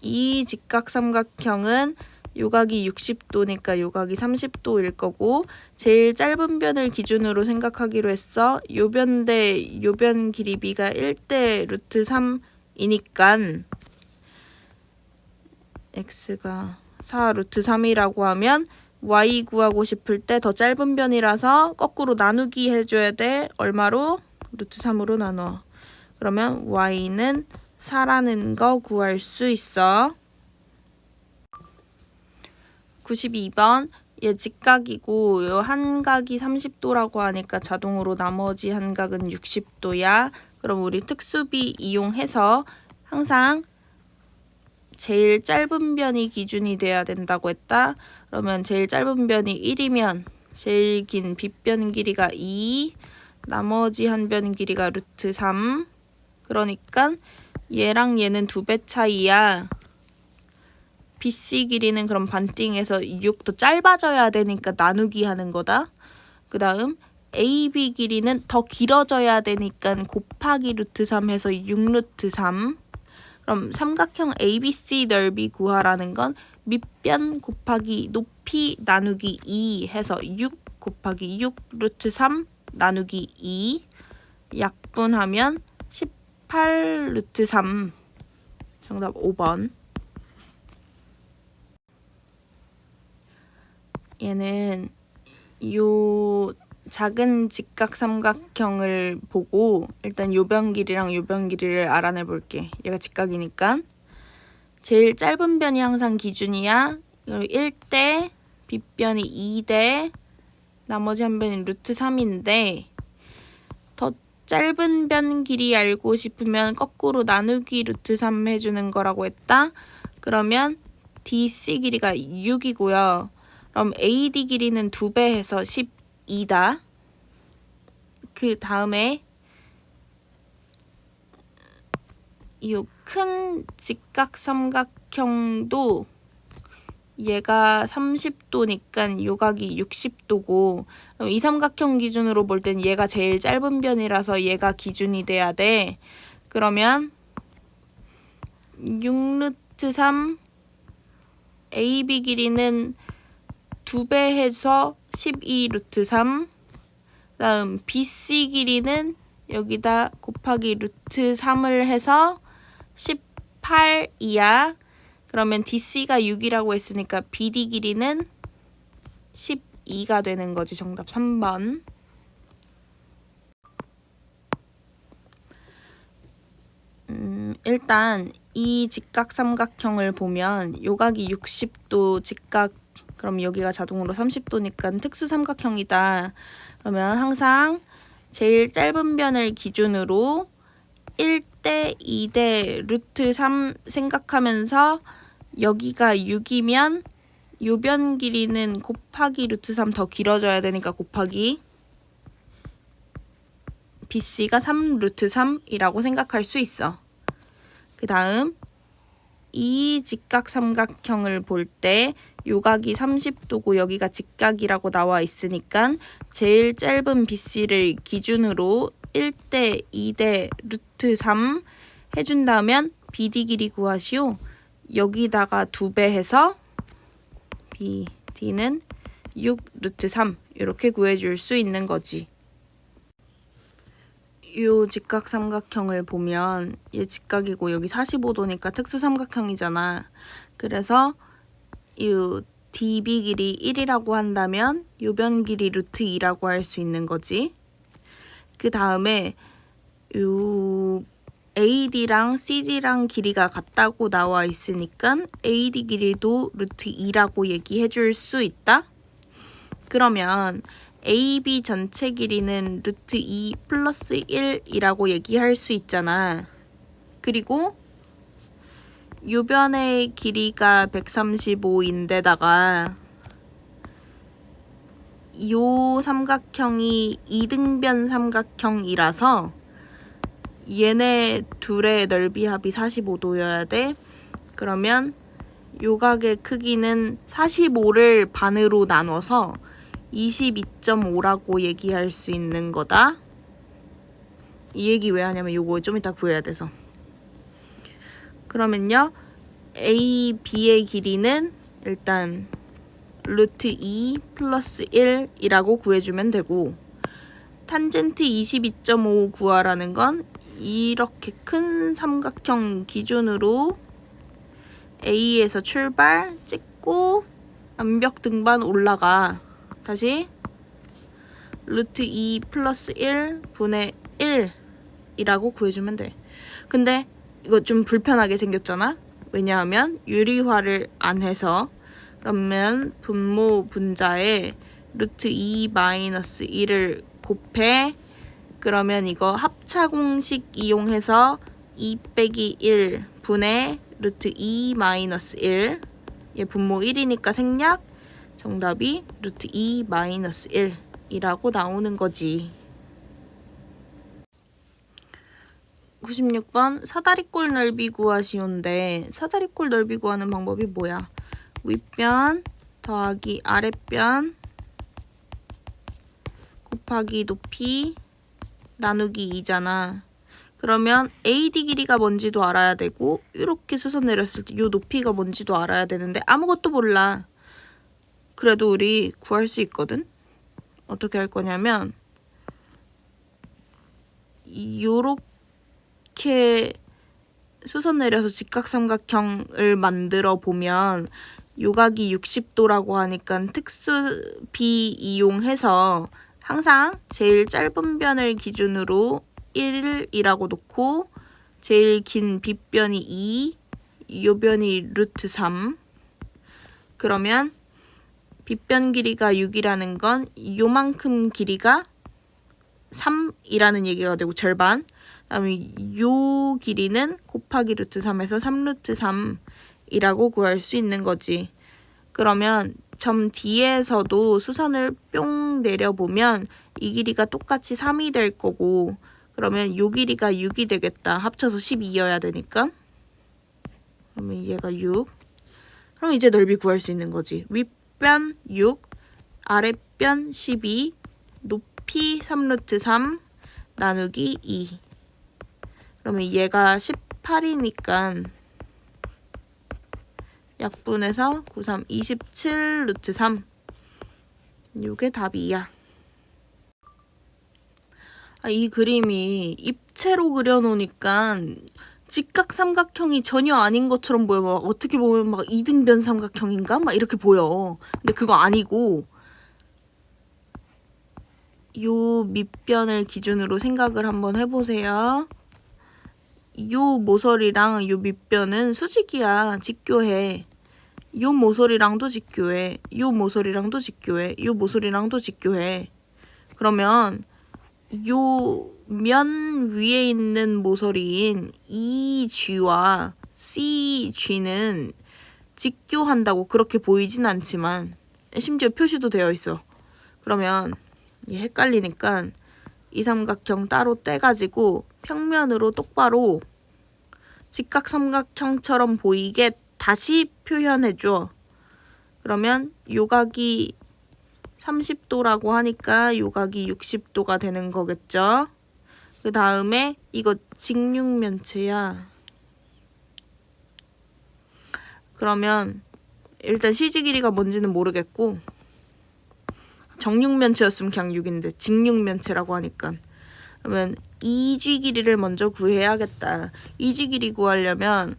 이 직각삼각형은 요각이 60도니까 요각이 30도일 거고 제일 짧은 변을 기준으로 생각하기로 했어. 요변 대 요변 길이 b가 1대 루트 3이니까 x가 4 루트 3이라고 하면 y 구하고 싶을 때 더 짧은 변이라서 거꾸로 나누기 해줘야 돼. 얼마로? 루트 3으로 나눠. 그러면 y는 4라는 거 구할 수 있어. 92번 얘 직각이고 요 한각이 30도라고 하니까 자동으로 나머지 한각은 60도야. 그럼 우리 특수비 이용해서 항상 제일 짧은 변이 기준이 돼야 된다고 했다. 그러면 제일 짧은 변이 1이면 제일 긴 빗변 길이가 2, 나머지 한 변 길이가 루트 3. 그러니까 얘랑 얘는 2배 차이야. BC 길이는 그럼 반띵해서 6 더 짧아져야 되니까 나누기 하는 거다. 그 다음 AB 길이는 더 길어져야 되니까 곱하기 루트 3 해서 6 루트 3. 그럼 삼각형 ABC 넓이 구하라는 건 밑변 곱하기 높이 나누기 2 해서 6 곱하기 6 루트 3 나누기 2 약분하면 18 루트 3. 정답 5번. 얘는 요 작은 직각삼각형을 보고 일단 요변 길이랑 요변 길이를 알아내 볼게. 얘가 직각이니까 제일 짧은 변이 항상 기준이야. 1대 빗변이 2대 나머지 한 변이 루트 3인데 더 짧은 변 길이 알고 싶으면 거꾸로 나누기 루트 3 해주는 거라고 했다. 그러면 DC 길이가 6이고요. 그럼 AD 길이는 2배 해서 12다. 그 다음에 이 큰 직각삼각형도 얘가 30도니까 요각이 60도고, 이 삼각형 기준으로 볼 땐 얘가 제일 짧은 변이라서 얘가 기준이 돼야 돼. 그러면 6루트3 AB 길이는 2배 해서 12루트3, 다음 BC 길이는 여기다 곱하기 루트 3을 해서 18이야. 그러면 DC가 6이라고 했으니까 BD 길이는 12가 되는 거지. 정답 3번. 일단 이 직각삼각형을 보면 요각이 60도 직각, 그럼 여기가 자동으로 30도니까 특수삼각형이다. 그러면 항상 제일 짧은 변을 기준으로 1대 2대 루트 3 생각하면서 여기가 6이면 요 변 길이는 곱하기 루트 3 더 길어져야 되니까 곱하기 BC가 3 루트 3이라고 생각할 수 있어. 그 다음 이 직각삼각형을 볼 때 요각이 30도고 여기가 직각이라고 나와 있으니까 제일 짧은 BC를 기준으로 1대 2대 루트 3 해준다면 BD 길이 구하시오. 여기다가 2배 해서 BD는 6 루트 3 이렇게 구해줄 수 있는 거지. 요 직각삼각형을 보면 얘 직각이고 여기 45도니까 특수삼각형이잖아. 그래서 이 DB 길이 1이라고 한다면 요 변 길이 루트 2라고 할 수 있는 거지. 그 다음에 요 AD랑 CD랑 길이가 같다고 나와 있으니까 AD 길이도 루트 2라고 얘기해 줄 수 있다. 그러면 AB 전체 길이는 루트 2 플러스 1이라고 얘기할 수 있잖아. 그리고 요 변의 길이가 135인데다가 요 삼각형이 이등변 삼각형이라서 얘네 둘의 넓이 합이 45도여야 돼. 그러면 요각의 크기는 45를 반으로 나눠서 22.5라고 얘기할 수 있는 거다. 이 얘기 왜 하냐면 요거 좀 이따 구해야 돼서. 그러면요, A, B의 길이는 일단 루트 2 플러스 1이라고 구해주면 되고, 탄젠트 22.5 구하라는 건 이렇게 큰 삼각형 기준으로 A에서 출발 찍고 암벽 등반 올라가. 다시 루트 2 플러스 1 분의 1이라고 구해주면 돼. 근데 이거 좀 불편하게 생겼잖아. 왜냐하면 유리화를 안 해서. 그러면 분모 분자에 루트 2 마이너스 1을 곱해. 그러면 이거 합차 공식 이용해서 2 빼기 1 분의 루트 2 마이너스 1. 얘 분모 1이니까 생략. 정답이 루트 2 마이너스 1이라고 나오는 거지. 96번 사다리꼴 넓이 구하시오인데 사다리꼴 넓이 구하는 방법이 뭐야? 윗변 더하기 아랫변 곱하기 높이 나누기 2잖아. 그러면 AD 길이가 뭔지도 알아야 되고 이렇게 수선 내렸을 때 이 높이가 뭔지도 알아야 되는데 아무것도 몰라. 그래도 우리 구할 수 있거든. 어떻게 할 거냐면 요렇게 수선 내려서 직각삼각형을 만들어 보면 요각이 60도라고 하니까 특수 B 이용해서 항상 제일 짧은 변을 기준으로 1이라고 놓고 제일 긴 빗변이 2, 요 변이 루트 3. 그러면 빗변 길이가 6이라는 건 요만큼 길이가 3이라는 얘기가 되고 절반. 그다음에 요 길이는 곱하기 루트 3에서 3 루트 이라고 구할 수 있는 거지. 그러면 점 D에서도 수선을 뿅 내려보면 이 길이가 똑같이 3이 될 거고, 그러면 요 길이가 6이 되겠다. 합쳐서 12여야 되니까. 그러면 얘가 6. 그럼 이제 넓이 구할 수 있는 거지. 윗변 6, 아랫변 12, 높이 3루트 3, 나누기 2. 그러면 얘가 18이니까 약분해서 9, 3, 27 루트 3. 요게 답이야. 이 그림이 입체로 그려놓으니까 직각삼각형이 전혀 아닌 것처럼 보여. 막 어떻게 보면 막 이등변 삼각형인가? 막 이렇게 보여. 근데 그거 아니고 요 밑변을 기준으로 생각을 한번 해보세요. 요 모서리랑 요 밑변은 수직이야. 직교해. 요 모서리랑도 직교해. 요 모서리랑도 직교해. 요 모서리랑도 직교해. 그러면 요 면 위에 있는 모서리인 EG와 CG는 직교한다고 그렇게 보이진 않지만 심지어 표시도 되어 있어. 그러면 헷갈리니까 이 삼각형 따로 떼가지고 평면으로 똑바로 직각삼각형처럼 보이게 다시 표현해줘. 그러면 요각이 30도라고 하니까 요각이 60도가 되는 거겠죠. 그 다음에 이거 직육면체야. 그러면 일단 CG 길이가 뭔지는 모르겠고 정육면체였으면 그냥 6인데 직육면체라고 하니까 그러면 EG 길이를 먼저 구해야겠다. EG 길이 구하려면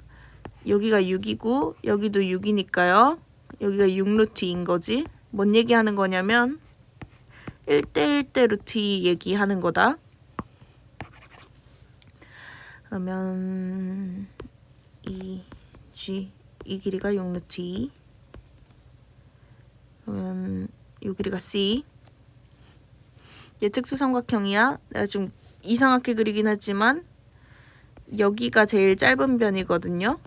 여기가 6이고 여기도 6이니까요. 여기가 6루트 2인 거지. 뭔 얘기하는 거냐면 1대 1대 루트 2 얘기하는 거다. 그러면 이 길이가 6루트 2. 그러면 이 길이가 C. 얘 특수삼각형이야. 내가 좀 이상하게 그리긴 했지만 여기가 제일 짧은 변이거든요.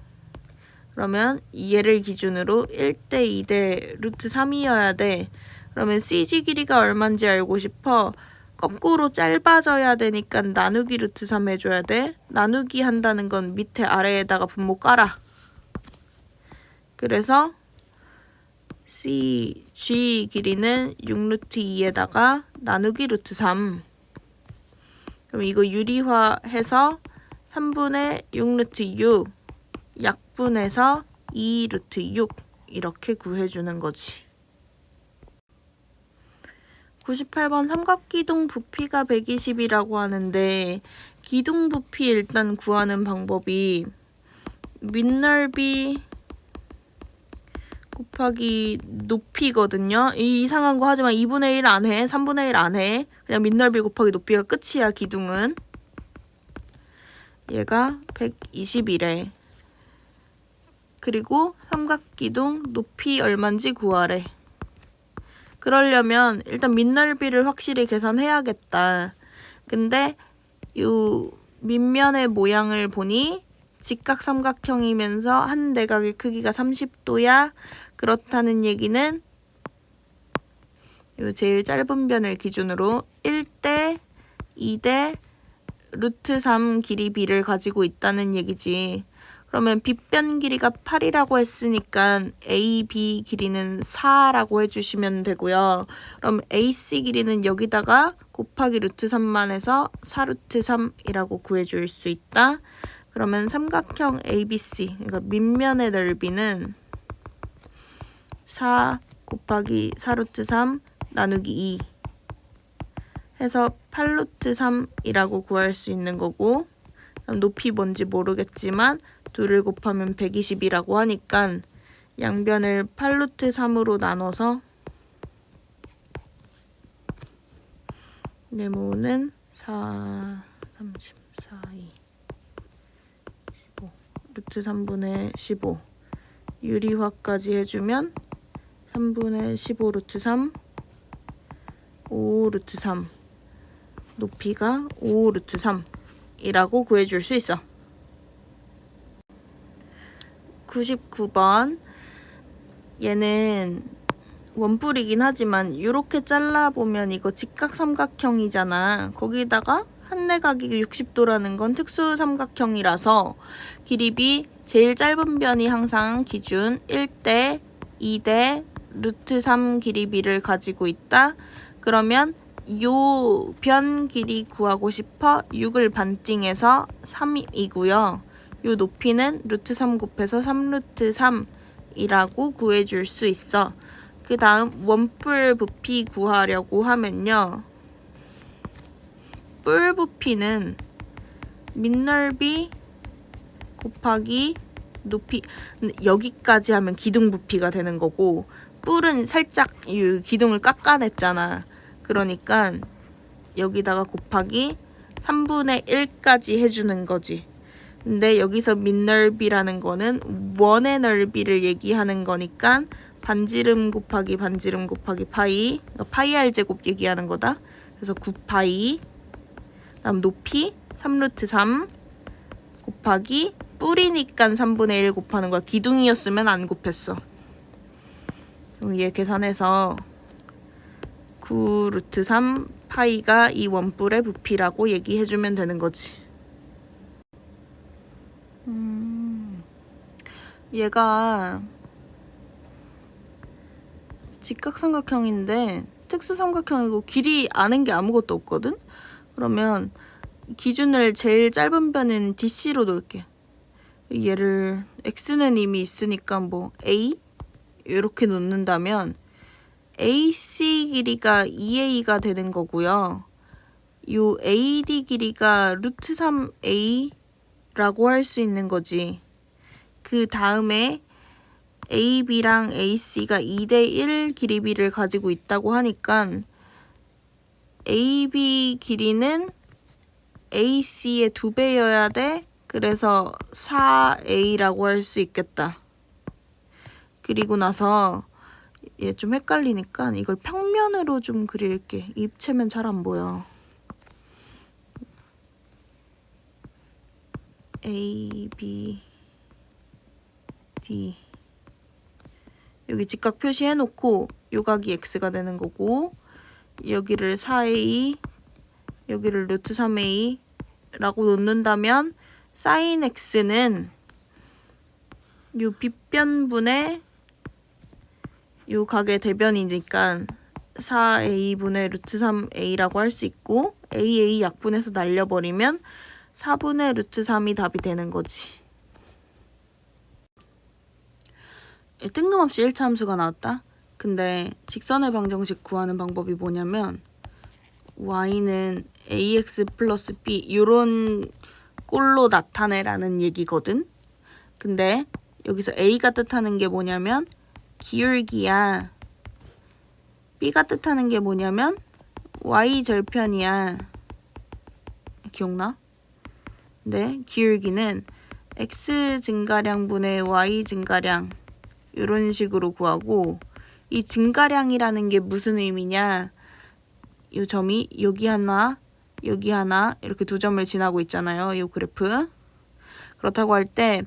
그러면 얘를 기준으로 1대 2대 루트 3이어야 돼. 그러면 CG 길이가 얼마인지 알고 싶어. 거꾸로 짧아져야 되니까 나누기 루트 3 해줘야 돼. 나누기 한다는 건 밑에 아래에다가 분모 깔아. 그래서 CG 길이는 6루트 2에다가 나누기 루트 3. 그럼 이거 유리화해서 3분의 6루트 6 약분해서 2 루트 6 이렇게 구해주는 거지. 98번 삼각기둥 부피가 120이라고 하는데 기둥 부피 일단 구하는 방법이 밑넓이 곱하기 높이거든요. 이상한 거 하지만 2분의 1 안 해. 3분의 1 안 해. 그냥 밑넓이 곱하기 높이가 끝이야. 기둥은. 얘가 120이래. 그리고 삼각기둥 높이 얼마인지 구하래. 그러려면 일단 밑넓이를 확실히 계산해야겠다. 근데 요 밑면의 모양을 보니 직각삼각형이면서 한 내각의 크기가 30도야. 그렇다는 얘기는 요 제일 짧은 변을 기준으로 1대 2대 루트 3 길이 B를 가지고 있다는 얘기지. 그러면 빗변 길이가 8이라고 했으니까 AB 길이는 4라고 해주시면 되고요. 그럼 AC 길이는 여기다가 곱하기 루트 3만 해서 4 루트 3이라고 구해줄 수 있다. 그러면 삼각형 ABC, 그러니까 밑면의 넓이는 4 곱하기 4 루트 3 나누기 2 해서 8 루트 3이라고 구할 수 있는 거고, 높이 뭔지 모르겠지만 2를 곱하면 120이라고 하니까 양변을 8 루트 3으로 나눠서 네모는 4, 34, 2, 15, 루트 3분의 15 유리화까지 해주면 3분의 15 루트 3, 5 루트 3 높이가 5 루트 3이라고 구해줄 수 있어. 99번. 얘는 원뿔이긴 하지만 이렇게 잘라보면 이거 직각삼각형이잖아. 거기다가 한내각이 60도라는 건 특수삼각형이라서 길이비 제일 짧은 변이 항상 기준 1대 2대 루트 3 길이비를 가지고 있다. 그러면 요 변 길이 구하고 싶어 6을 반띵해서 3이고요. 요 높이는 루트 3 곱해서 3루트 3이라고 구해줄 수 있어. 그 다음 원뿔 부피 구하려고 하면요. 뿔 부피는 밑넓이 곱하기 높이, 여기까지 하면 기둥 부피가 되는 거고, 뿔은 살짝 이 기둥을 깎아냈잖아. 그러니까 여기다가 곱하기 3분의 1까지 해주는 거지. 근데 여기서 밑넓이라는 거는 원의 넓이를 얘기하는 거니까 반지름 곱하기 반지름 곱하기 파이, 그러니까 파이 r 제곱 얘기하는 거다. 그래서 9파이, 다음 높이 3루트 3 곱하기 뿔이니까 3분의 1 곱하는 거야. 기둥이었으면 안 곱했어. 그럼 얘 계산해서 9루트 3 파이가 이 원뿔의 부피라고 얘기해주면 되는 거지. 얘가 직각삼각형인데 특수삼각형이고 길이 아는 게 아무것도 없거든? 그러면 기준을 제일 짧은 변인 DC로 놓을게. 얘를 X는 이미 있으니까 뭐 A? 이렇게 놓는다면 AC 길이가 2A가 되는 거고요. 요 AD 길이가 루트 3A라고 할 수 있는 거지. 그 다음에 AB랑 AC가 2대1 길이비를 가지고 있다고 하니까 AB 길이는 AC의 2배여야 돼. 그래서 4A라고 할 수 있겠다. 그리고 나서 얘 좀 헷갈리니까 이걸 평면으로 좀 그릴게. 입체면 잘 안 보여. A, B, D. 여기 직각 표시해놓고 요각이 X가 되는 거고, 여기를 4A, 여기를 루트 3A 라고 놓는다면 사인 X는 요 빗변분의 요 각의 대변이니까 4A분의 루트 3A라고 할 수 있고, AA 약분해서 날려버리면 4분의 루트 3이 답이 되는 거지. 뜬금없이 1차 함수가 나왔다? 근데 직선의 방정식 구하는 방법이 뭐냐면 y는 ax 플러스 b 요런 꼴로 나타내라는 얘기거든? 근데 여기서 a가 뜻하는 게 뭐냐면 기울기야. b가 뜻하는 게 뭐냐면 y 절편이야. 기억나? 근데 기울기는 x 증가량분의 y 증가량 이런 식으로 구하고, 이 증가량이라는 게 무슨 의미냐? 이 점이 여기 하나 이렇게 두 점을 지나고 있잖아요. 이 그래프. 그렇다고 할 때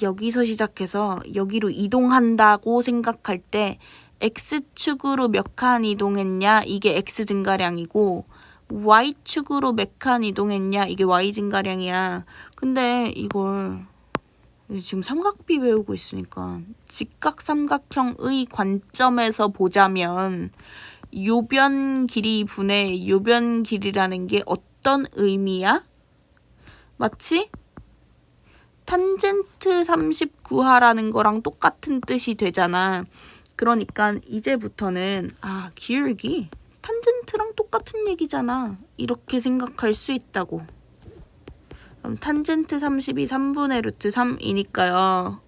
여기서 시작해서 여기로 이동한다고 생각할 때 x축으로 몇 칸 이동했냐? 이게 x 증가량이고, y축으로 몇 칸 이동했냐? 이게 y 증가량이야. 근데 이걸 지금 삼각비 배우고 있으니까 직각삼각형의 관점에서 보자면 요변 길이 분의 요변 길이라는 게 어떤 의미야? 마치 탄젠트 39하라는 거랑 똑같은 뜻이 되잖아. 그러니까 이제부터는 기울기 탄젠트랑 똑같은 얘기잖아. 이렇게 생각할 수 있다고. 그럼 탄젠트 30이 3분의 루트 3이니까요.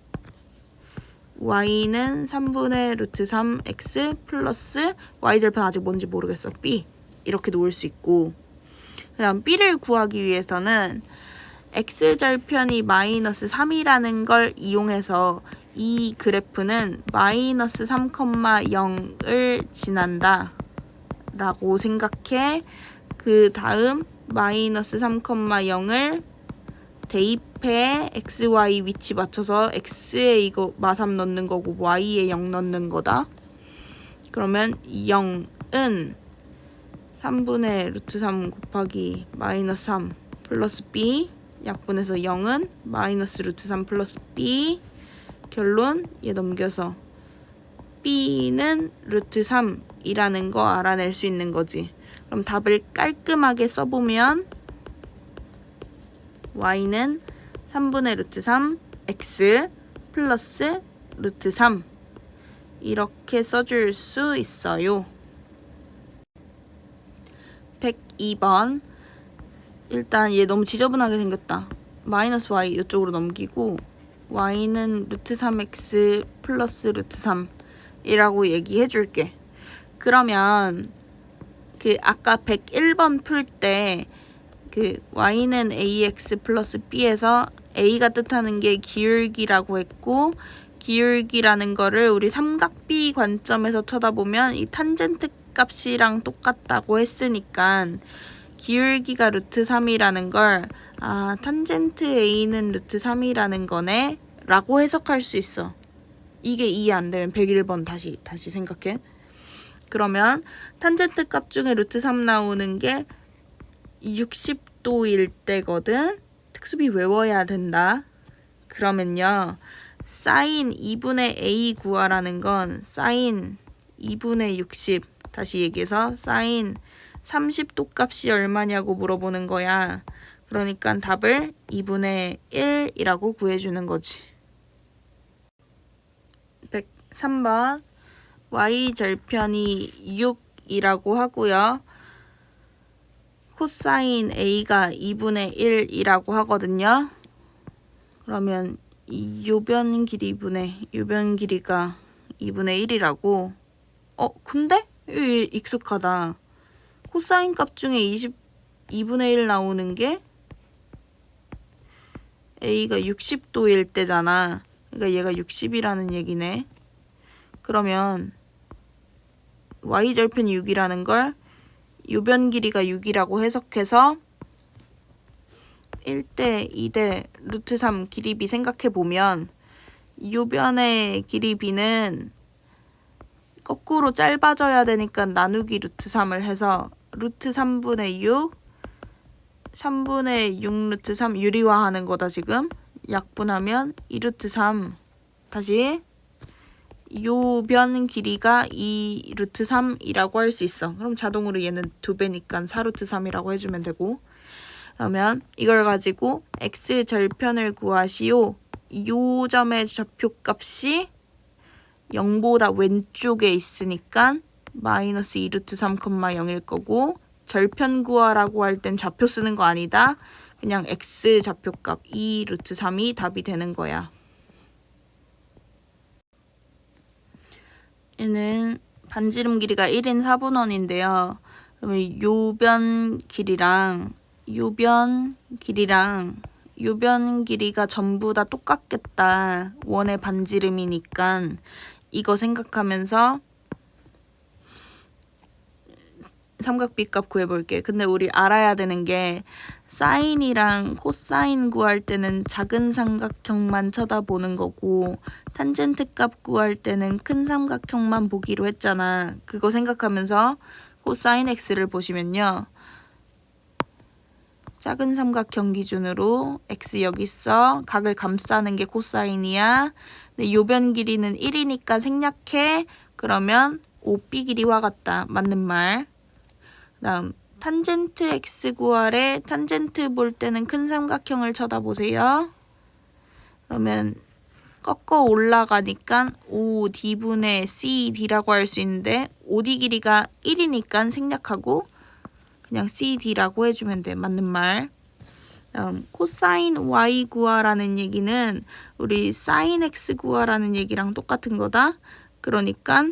y는 3분의 루트 3x 플러스 y절편 아직 뭔지 모르겠어. b 이렇게 놓을 수 있고, 그 다음 b를 구하기 위해서는 x절편이 마이너스 3이라는 걸 이용해서 이 그래프는 마이너스 3,0을 지난다 라고 생각해. 그 다음 마이너스 3,0을 대입 앞에 x, y 위치 맞춰서 x에 이거 마삼 넣는 거고 y에 0 넣는 거다. 그러면 0은 3분의 루트 3 곱하기 마이너스 3 플러스 b, 약분해서 0은 마이너스 루트 3 플러스 b, 결론 얘 넘겨서 b는 루트 3이라는 거 알아낼 수 있는 거지. 그럼 답을 깔끔하게 써보면 y는 3분의 루트 3 x 플러스 루트 3 이렇게 써줄 수 있어요. 102번. 일단 얘 너무 지저분하게 생겼다. 마이너스 y 이쪽으로 넘기고 y는 루트 3x 플러스 루트 3 이라고 얘기해 줄게. 그러면 그 아까 101번 풀 때 그 y는 ax 플러스 b에서 a가 뜻하는 게 기울기라고 했고, 기울기라는 거를 우리 삼각비 관점에서 쳐다보면 이 탄젠트 값이랑 똑같다고 했으니까 기울기가 루트 3이라는 걸 탄젠트 a는 루트 3이라는 거네 라고 해석할 수 있어. 이게 이해 안 되면 101번 다시 생각해. 그러면 탄젠트 값 중에 루트 3 나오는 게 60도일 때거든. 특수비 외워야 된다. 그러면요, 사인 2분의 a 구하라는 건 사인 2분의 60, 다시 얘기해서 사인 30도 값이 얼마냐고 물어보는 거야. 그러니까 답을 2분의 1이라고 구해주는 거지. 103번. y 절편이 6이라고 하고요. 코사인 a가 2분의 1이라고 하거든요. 그러면 요변 길이가 2분의 1이라고. 근데? 익숙하다. 코사인 값 중에 2분의 1 나오는 게 a가 60도일 때잖아. 그러니까 얘가 60이라는 얘기네. 그러면 y절편이 6이라는 걸 요변 길이가 6이라고 해석해서 1대 2대 루트 3 길이비 생각해보면 요변의 길이비는 거꾸로 짧아져야 되니까 나누기 루트 3을 해서 루트 3분의 6 3분의 6 루트 3 유리화하는 거다. 지금 약분하면 2루트 3. 다시 요변 길이가 2 루트 3이라고 할 수 있어. 그럼 자동으로 얘는 2배니까 4 루트 3이라고 해주면 되고, 그러면 이걸 가지고 x 절편을 구하시오. 요 점의 좌표값이 0보다 왼쪽에 있으니까 마이너스 2 루트 3, 0일 거고, 절편 구하라고 할 땐 좌표 쓰는 거 아니다. 그냥 x 좌표값 2 루트 3이 답이 되는 거야. 얘는 반지름 길이가 1인 4분원인데요. 그러면 요변 길이가 전부 다 똑같겠다. 원의 반지름이니까 이거 생각하면서 삼각비 값 구해볼게. 근데 우리 알아야 되는 게 사인이랑 코사인 구할 때는 작은 삼각형만 쳐다보는 거고 탄젠트 값 구할 때는 큰 삼각형만 보기로 했잖아. 그거 생각하면서 코사인 x를 보시면요, 작은 삼각형 기준으로 x 여기 있어. 각을 감싸는 게 코사인이야. 근데 요변 길이는 1이니까 생략해. 그러면 OB 길이와 같다. 맞는 말. 다음 탄젠트 x 구할에 탄젠트 볼 때는 큰 삼각형을 쳐다보세요. 그러면 꺾어 올라가니까 5d분의 cd라고 할 수 있는데 5d 길이가 1이니까 생략하고 그냥 cd라고 해주면 돼. 맞는 말. 다음 코사인 y 구하라는 얘기는 우리 사인 x 구하라는 얘기랑 똑같은 거다. 그러니까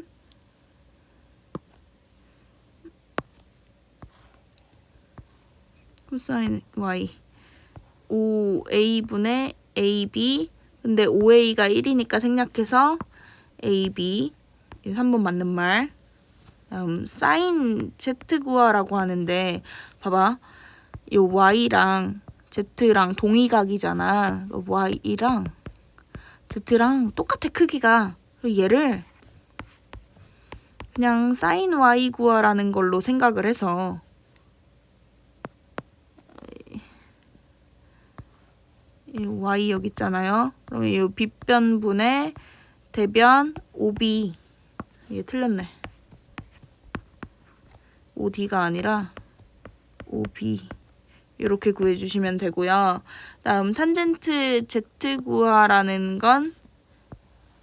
코사인 y 5a분의 ab, 근데 5a가 1이니까 생략해서 ab. 3번 맞는 말. 다음 사인 z 구하라고 하는데 봐봐, 요 y랑 Z랑 동의각이잖아. Y랑 Z랑 똑같아, 크기가. 그리고 얘를 그냥 sin Y 구하라는 걸로 생각을 해서 이 Y 여기 있잖아요. 그럼 이 빗변분의 대변 OB, 이게 틀렸네. OD가 아니라 OB 이렇게 구해주시면 되고요. 다음 탄젠트 Z 구하라는 건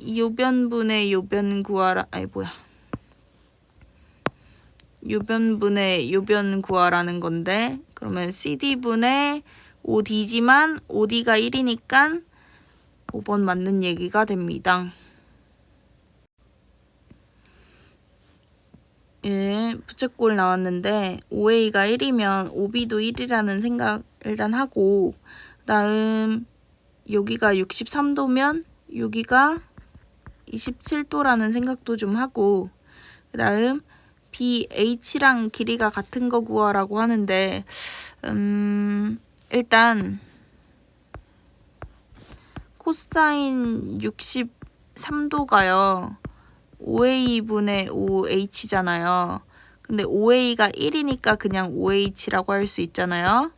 요변분의 요변 구하라, 아니 뭐야, 요변분의 요변 구하라는 건데, 그러면 CD분의 OD지만 OD가 1이니까 5번 맞는 얘기가 됩니다. 예, 부채꼴 나왔는데 OA가 1이면 OB도 1이라는 생각 일단 하고, 그다음 여기가 63도면 여기가 27도라는 생각도 좀 하고, 그다음 BH랑 길이가 같은 거 구하라고 하는데 일단 코사인 63도가요. OA분의 OH잖아요. 근데 OA가 1이니까 그냥 OH라고 할 수 있잖아요.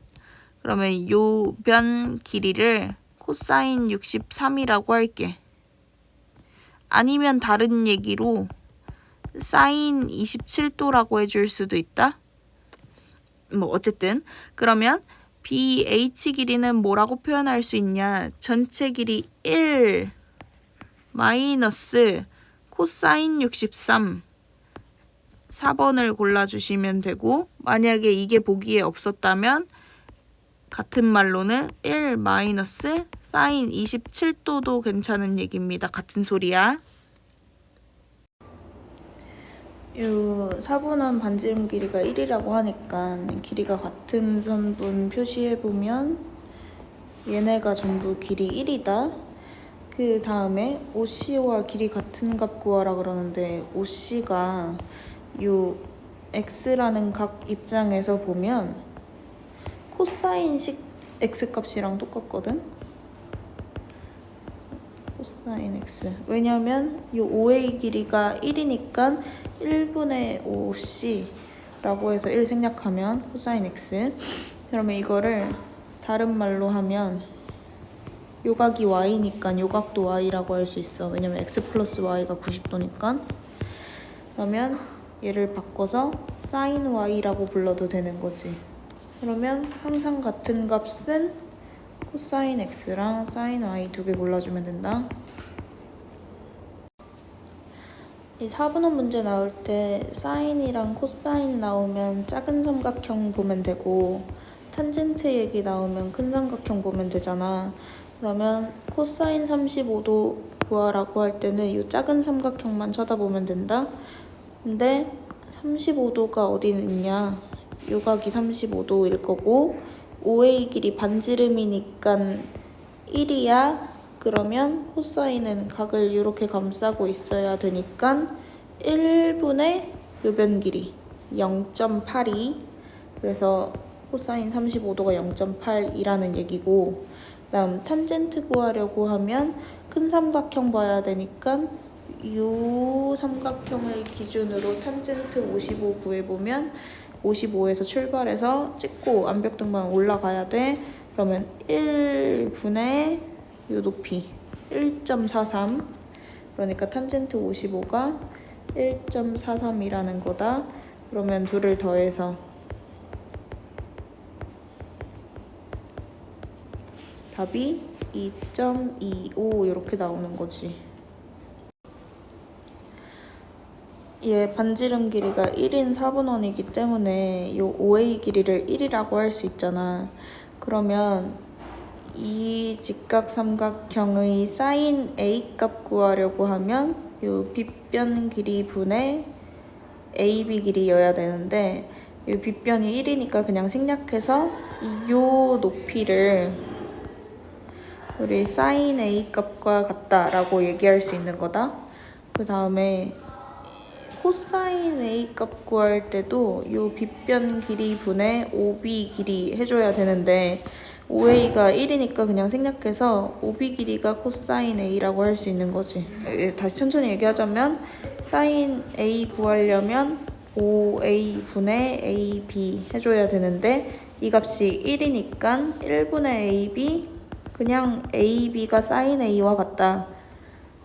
그러면 요 변 길이를 코사인 63이라고 할게. 아니면 다른 얘기로 사인 27도라고 해줄 수도 있다. 뭐 어쨌든 그러면 BH 길이는 뭐라고 표현할 수 있냐? 전체 길이 1 마이너스 코사인 63, 4번을 골라주시면 되고, 만약에 이게 보기에 없었다면 같은 말로는 1 마이너스 사인 27도도 괜찮은 얘기입니다. 같은 소리야. 요 4분원 반지름 길이가 1이라고 하니까 길이가 같은 선분 표시해보면 얘네가 전부 길이 1이다. 그 다음에 OC와 길이 같은 값 구하라 그러는데, OC가 요 X라는 각 입장에서 보면 코사인식 X 값이랑 똑같거든? 코사인 X. 왜냐면 요 OA 길이가 1이니까 1분의 OC라고 해서 1 생략하면 코사인 X. 그러면 이거를 다른 말로 하면 요각이 Y니까 요각도 Y라고 할 수 있어. 왜냐면 X 플러스 Y가 90도니까. 그러면 얘를 바꿔서 sin Y라고 불러도 되는 거지. 그러면 항상 같은 값은 코사인 X랑 sin Y 두 개 골라주면 된다. 이 4분원 문제 나올 때 사인이랑 코사인 나오면 작은 삼각형 보면 되고, 탄젠트 얘기 나오면 큰 삼각형 보면 되잖아. 그러면 코사인 35도 구하라고 할 때는 이 작은 삼각형만 쳐다보면 된다. 근데 35도가 어디 있냐? 요각이 35도일 거고, OA 길이 반지름이니까 1이야. 그러면 코사인은 각을 이렇게 감싸고 있어야 되니까 1분의 요변 길이 0.82. 그래서 코사인 35도가 0.8이라는 얘기고, 다음 탄젠트 구하려고 하면 큰 삼각형 봐야 되니까 요 삼각형을 기준으로 탄젠트 55 구해보면 55에서 출발해서 찍고 암벽등반 올라가야 돼. 그러면 1분의 요 높이 1.43. 그러니까 탄젠트 55가 1.43이라는 거다. 그러면 둘을 더해서 답이 2.25 이렇게 나오는 거지. 얘 반지름 길이가 1인 4분원이기 때문에 이 OA 길이를 1이라고 할 수 있잖아. 그러면 이 직각삼각형의 sin A 값 구하려고 하면 이 빗변 길이 분의 AB 길이여야 되는데, 이 빗변이 1이니까 그냥 생략해서 이 높이를 우리 sin A 값과 같다라고 얘기할 수 있는 거다. 그 다음에 코사인 A 값 구할 때도 이 빗변 길이 분의 OB 길이 해줘야 되는데, OA가 1이니까 그냥 생략해서 OB 길이가 코사인 A라고 할 수 있는 거지. 다시 천천히 얘기하자면 사인 A 구하려면 OA분의 AB 해줘야 되는데 이 값이 1이니까 1분의 AB 그냥 AB가 사인 A와 같다.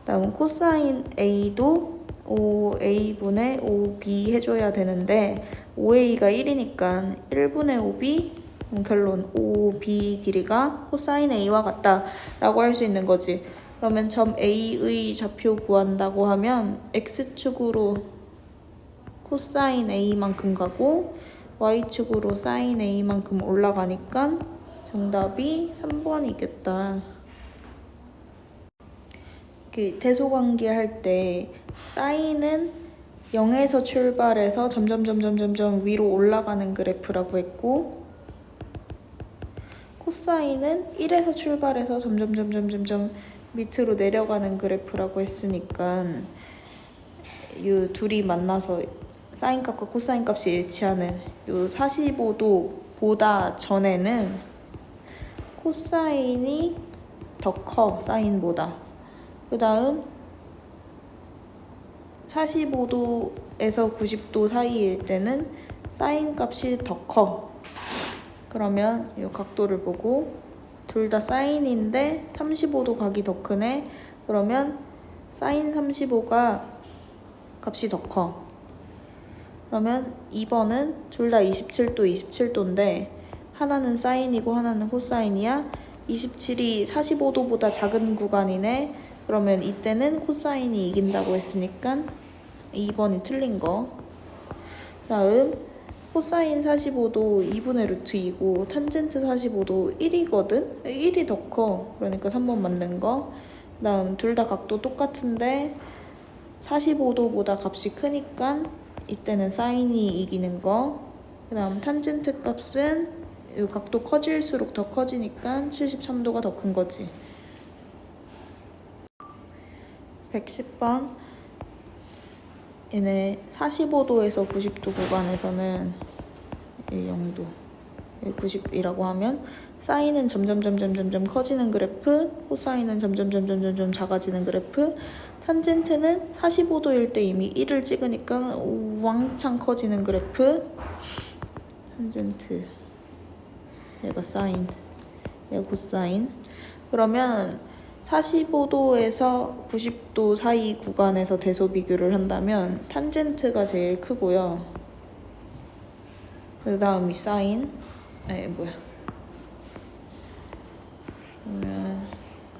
다음 코사인 A도 OA분의 OB 해줘야 되는데 OA가 1이니까 1분의 OB 결론 OB 길이가 코사인 A와 같다 라고 할 수 있는 거지. 그러면 점 A의 좌표 구한다고 하면 X축으로 코사인 A만큼 가고 Y축으로 사인 A만큼 올라가니까 정답이 3번이겠다. 대소관계 할 때 사인은 0에서 출발해서 점점 위로 올라가는 그래프라고 했고 코사인은 1에서 출발해서 점점 밑으로 내려가는 그래프라고 했으니까 이 둘이 만나서 사인 값과 코사인 값이 일치하는 이 45도보다 전에는 코사인이 더 커, 사인보다. 그 다음 45도에서 90도 사이일 때는 사인 값이 더 커. 그러면 이 각도를 보고 둘 다 사인인데 35도 각이 더 크네. 그러면 사인 35가 값이 더 커. 그러면 2번은 둘 다 27도, 27도인데 하나는 사인이고 하나는 코사인이야. 27이 45도보다 작은 구간이네. 그러면 이때는 코사인이 이긴다고 했으니까 2번이 틀린 거. 다음 코사인 45도 2분의 루트 2고 탄젠트 45도 1이거든? 1이 더 커. 그러니까 3번 맞는 거. 다음 둘 다 각도 똑같은데 45도보다 값이 크니까 이때는 사인이 이기는 거. 그 다음 탄젠트 값은 이 각도 커질수록 더 커지니까 73도가 더 큰 거지. 110번 얘네 45도에서 90도 구간에서는 0도 90이라고 하면 사인은 점점 커지는 그래프, 코사인은 점점 작아지는 그래프, 탄젠트는 45도일 때 이미 1을 찍으니까 왕창 커지는 그래프. 탄젠트 얘가 사인, 얘가 코사인. 그러면 45도에서 90도 사이 구간에서 대소 비교를 한다면 탄젠트가 제일 크고요. 그 다음이 사인, 그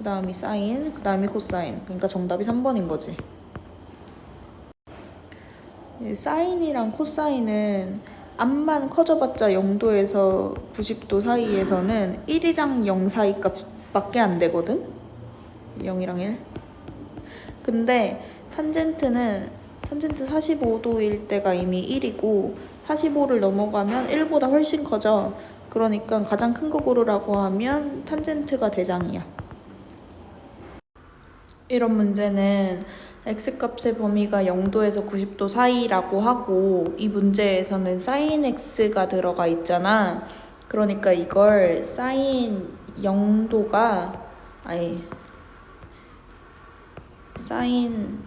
다음이 사인, 그 다음이 코사인. 그러니까 정답이 3번인 거지. 사인이랑 코사인은 앞만 커져봤자 0도에서 90도 사이에서는 1이랑 0 사이 값밖에 안 되거든? 0이랑 1. 근데 탄젠트 45도일 때가 이미 1이고 45를 넘어가면 1보다 훨씬 커져. 그러니까 가장 큰 거 고르라고 하면 탄젠트가 대장이야. 이런 문제는 x값의 범위가 0도에서 90도 사이라고 하고 이 문제에서는 sin x가 들어가 있잖아. 그러니까 이걸 sin 0도가 sin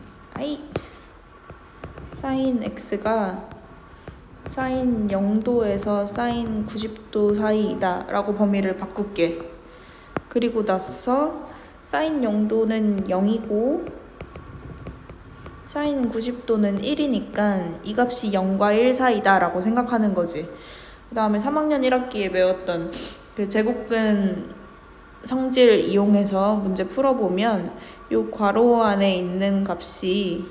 x가 sin 0도에서 sin 90도 사이이다 라고 범위를 바꿀게. 그리고 나서 sin 0도는 0이고 sin 90도는 1이니까 이 값이 0과 1 사이다 라고 생각하는 거지. 그 다음에 3학년 1학기에 배웠던 그 제곱근 성질 이용해서 문제 풀어보면 이 괄호 안에 있는 값이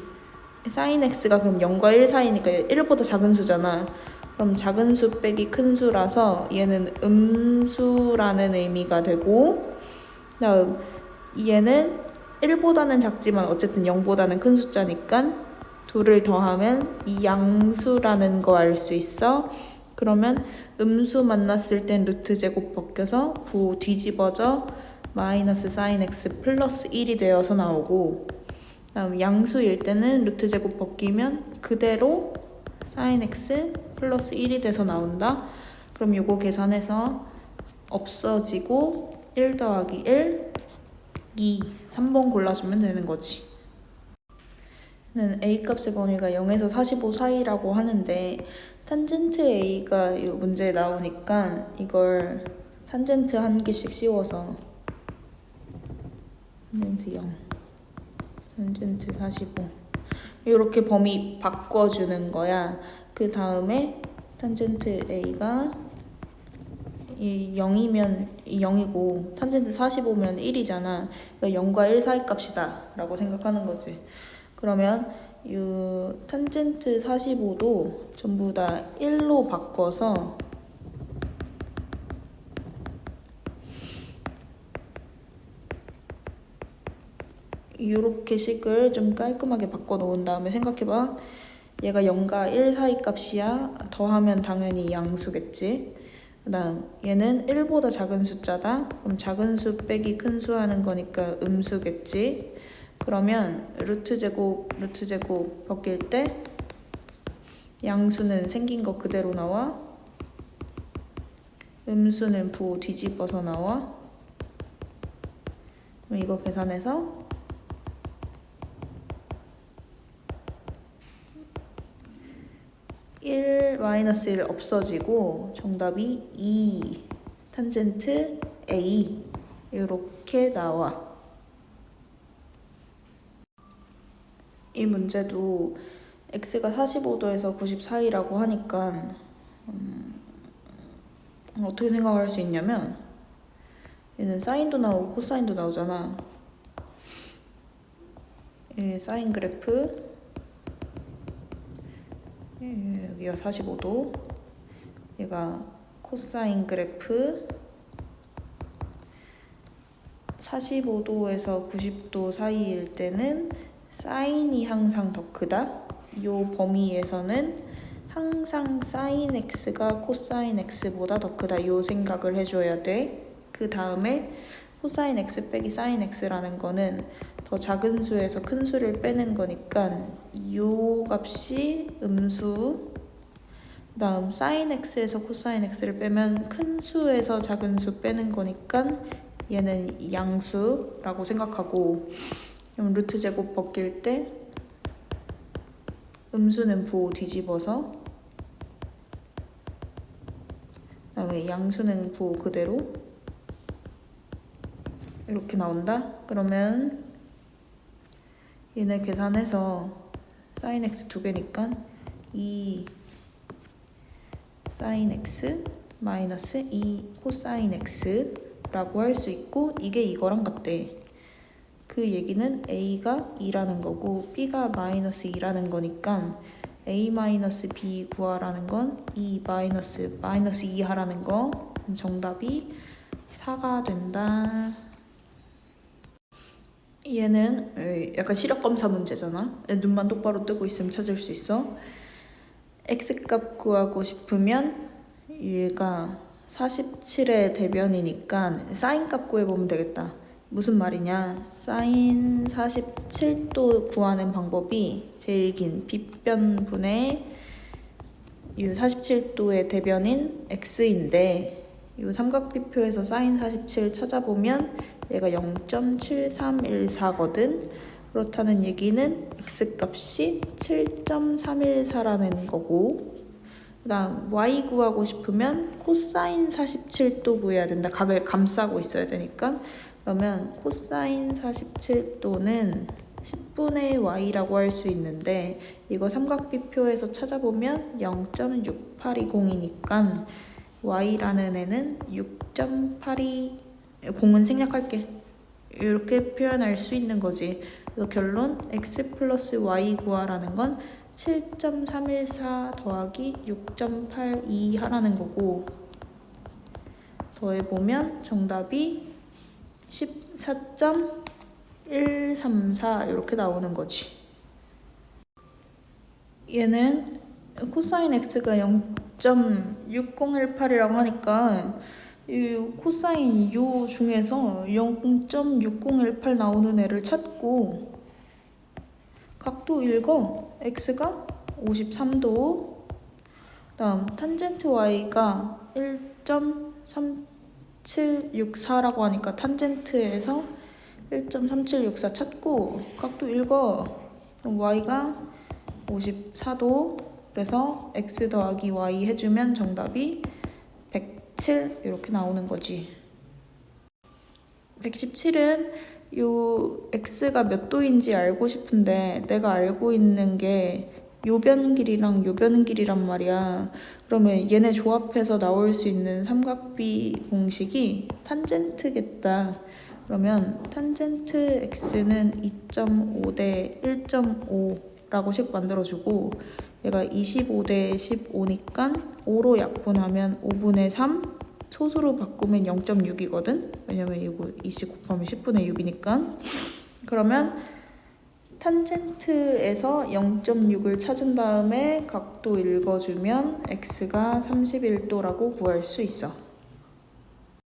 sin x가 그럼 0과 1 사이니까 1보다 작은 수잖아. 그럼 작은 수 빼기 큰 수라서 얘는 음수라는 의미가 되고, 다음 얘는 1보다는 작지만 어쨌든 0보다는 큰 숫자니까 둘을 더하면 이 양수라는 거 알 수 있어. 그러면 음수 만났을 땐 루트 제곱 벗겨서 부 뒤집어져 마이너스 sin x 플러스 1이 되어서 나오고, 다음 양수일 때는 루트 제곱 벗기면 그대로 sin x 플러스 1이 돼서 나온다. 그럼 이거 계산해서 없어지고 1 더하기 1, 2, 3번 골라주면 되는 거지. A 값의 범위가 0에서 45 사이라고 하는데 탄젠트 A가 이 문제에 나오니까 이걸 탄젠트 한 개씩 씌워서 탄젠트 0, 탄젠트 45 이렇게 범위 바꿔주는 거야. 그 다음에 탄젠트 A가 이 0이면 이 0이고 탄젠트 45면 1이잖아. 그러니까 0과 1 사이 값이다 라고 생각하는 거지. 그러면 이 탄젠트 45도 전부 다 1로 바꿔서 이렇게 식을 좀 깔끔하게 바꿔 놓은 다음에 생각해봐. 얘가 0과 1 사이 값이야. 더하면 당연히 양수겠지. 그 다음 얘는 1보다 작은 숫자다. 그럼 작은 수 빼기 큰 수 하는 거니까 음수겠지. 그러면 루트 제곱 벗길 때 양수는 생긴 거 그대로 나와. 음수는 부호 뒤집어서 나와. 그럼 이거 계산해서 1 마이너스 1 없어지고 정답이 2 탄젠트 A 이렇게 나와. 이 문제도 x가 45도에서 90 사이라고 하니까 어떻게 생각할 수 있냐면 얘는 사인도 나오고 코사인도 나오잖아. 이 사인 그래프 여기가 45도, 얘가 코사인 그래프 45도에서 90도 사이일 때는 사인이 항상 더 크다. 이 범위에서는 항상 사인 x가 코사인 x보다 더 크다. 이 생각을 해줘야 돼. 그 다음에 코사인 x 빼기 사인 x라는 거는 더 작은 수에서 큰 수를 빼는 거니까 이 값이 음수, 그 다음 사인 x에서 코사인 x를 빼면 큰 수에서 작은 수 빼는 거니까 얘는 양수라고 생각하고, 그럼 루트 제곱 벗길 때 음수는 부호 뒤집어서, 그 다음에 양수는 부호 그대로 이렇게 나온다. 그러면 얘네 계산해서 사인 x 두 개니까 2 사인 x 마이너스 2 코사인 x 라고 할 수 있고, 이게 이거랑 같대. 그 얘기는 a가 2라는 거고 b가 마이너스 2라는 거니까 a 마이너스 b 구하라는 건 2 마이너스 2 하라는 거. 정답이 4가 된다. 얘는 약간 시력검사 문제잖아. 눈만 똑바로 뜨고 있으면 찾을 수 있어. x값 구하고 싶으면 얘가 47의 대변이니까 사인값 구해보면 되겠다. 무슨 말이냐, 사인 47도 구하는 방법이 제일 긴 빗변분의 이 47도의 대변인 x인데, 이 삼각비표에서 사인 47 찾아보면 얘가 0.7314거든. 그렇다는 얘기는 x값이 7.314라는 거고, 그 다음 y 구하고 싶으면 코사인 47도 구해야 된다. 각을 감싸고 있어야 되니까. 그러면 코사인 47도는 10분의 y라고 할 수 있는데, 이거 삼각비표에서 찾아보면 0.6820이니까 y라는 애는 6.82, 공은 생략할게. 이렇게 표현할 수 있는 거지. 그래서 결론 x 플러스 y 구하라는 건 7.314 더하기 6.82 하라는 거고, 더해보면 정답이 14.134 이렇게 나오는 거지. 얘는 코사인 x가 0.6018이라고 하니까 이 코사인 요 중에서 0.6018 나오는 애를 찾고, 각도 읽어. x가 53도, 다음 탄젠트 y가 1.3 3764라고 하니까 탄젠트에서 1.3764 찾고 각도 읽어. 그럼 y가 54도. 그래서 x 더하기 y 해주면 정답이 107 이렇게 나오는 거지. 117은 요 x가 몇 도인지 알고 싶은데 내가 알고 있는 게 요변 길이랑 요변 길이란 말이야. 그러면 얘네 조합해서 나올 수 있는 삼각비 공식이 탄젠트겠다. 그러면 탄젠트 x는 2.5 대 1.5라고 식 만들어주고 얘가 25 대 15니까 5로 약분하면 5분의 3 소수로 바꾸면 0.6이거든. 왜냐면 이거 20 곱하면 10분의 6이니까. 그러면 탄젠트에서 0.6을 찾은 다음에 각도 읽어주면 x가 31도라고 구할 수 있어.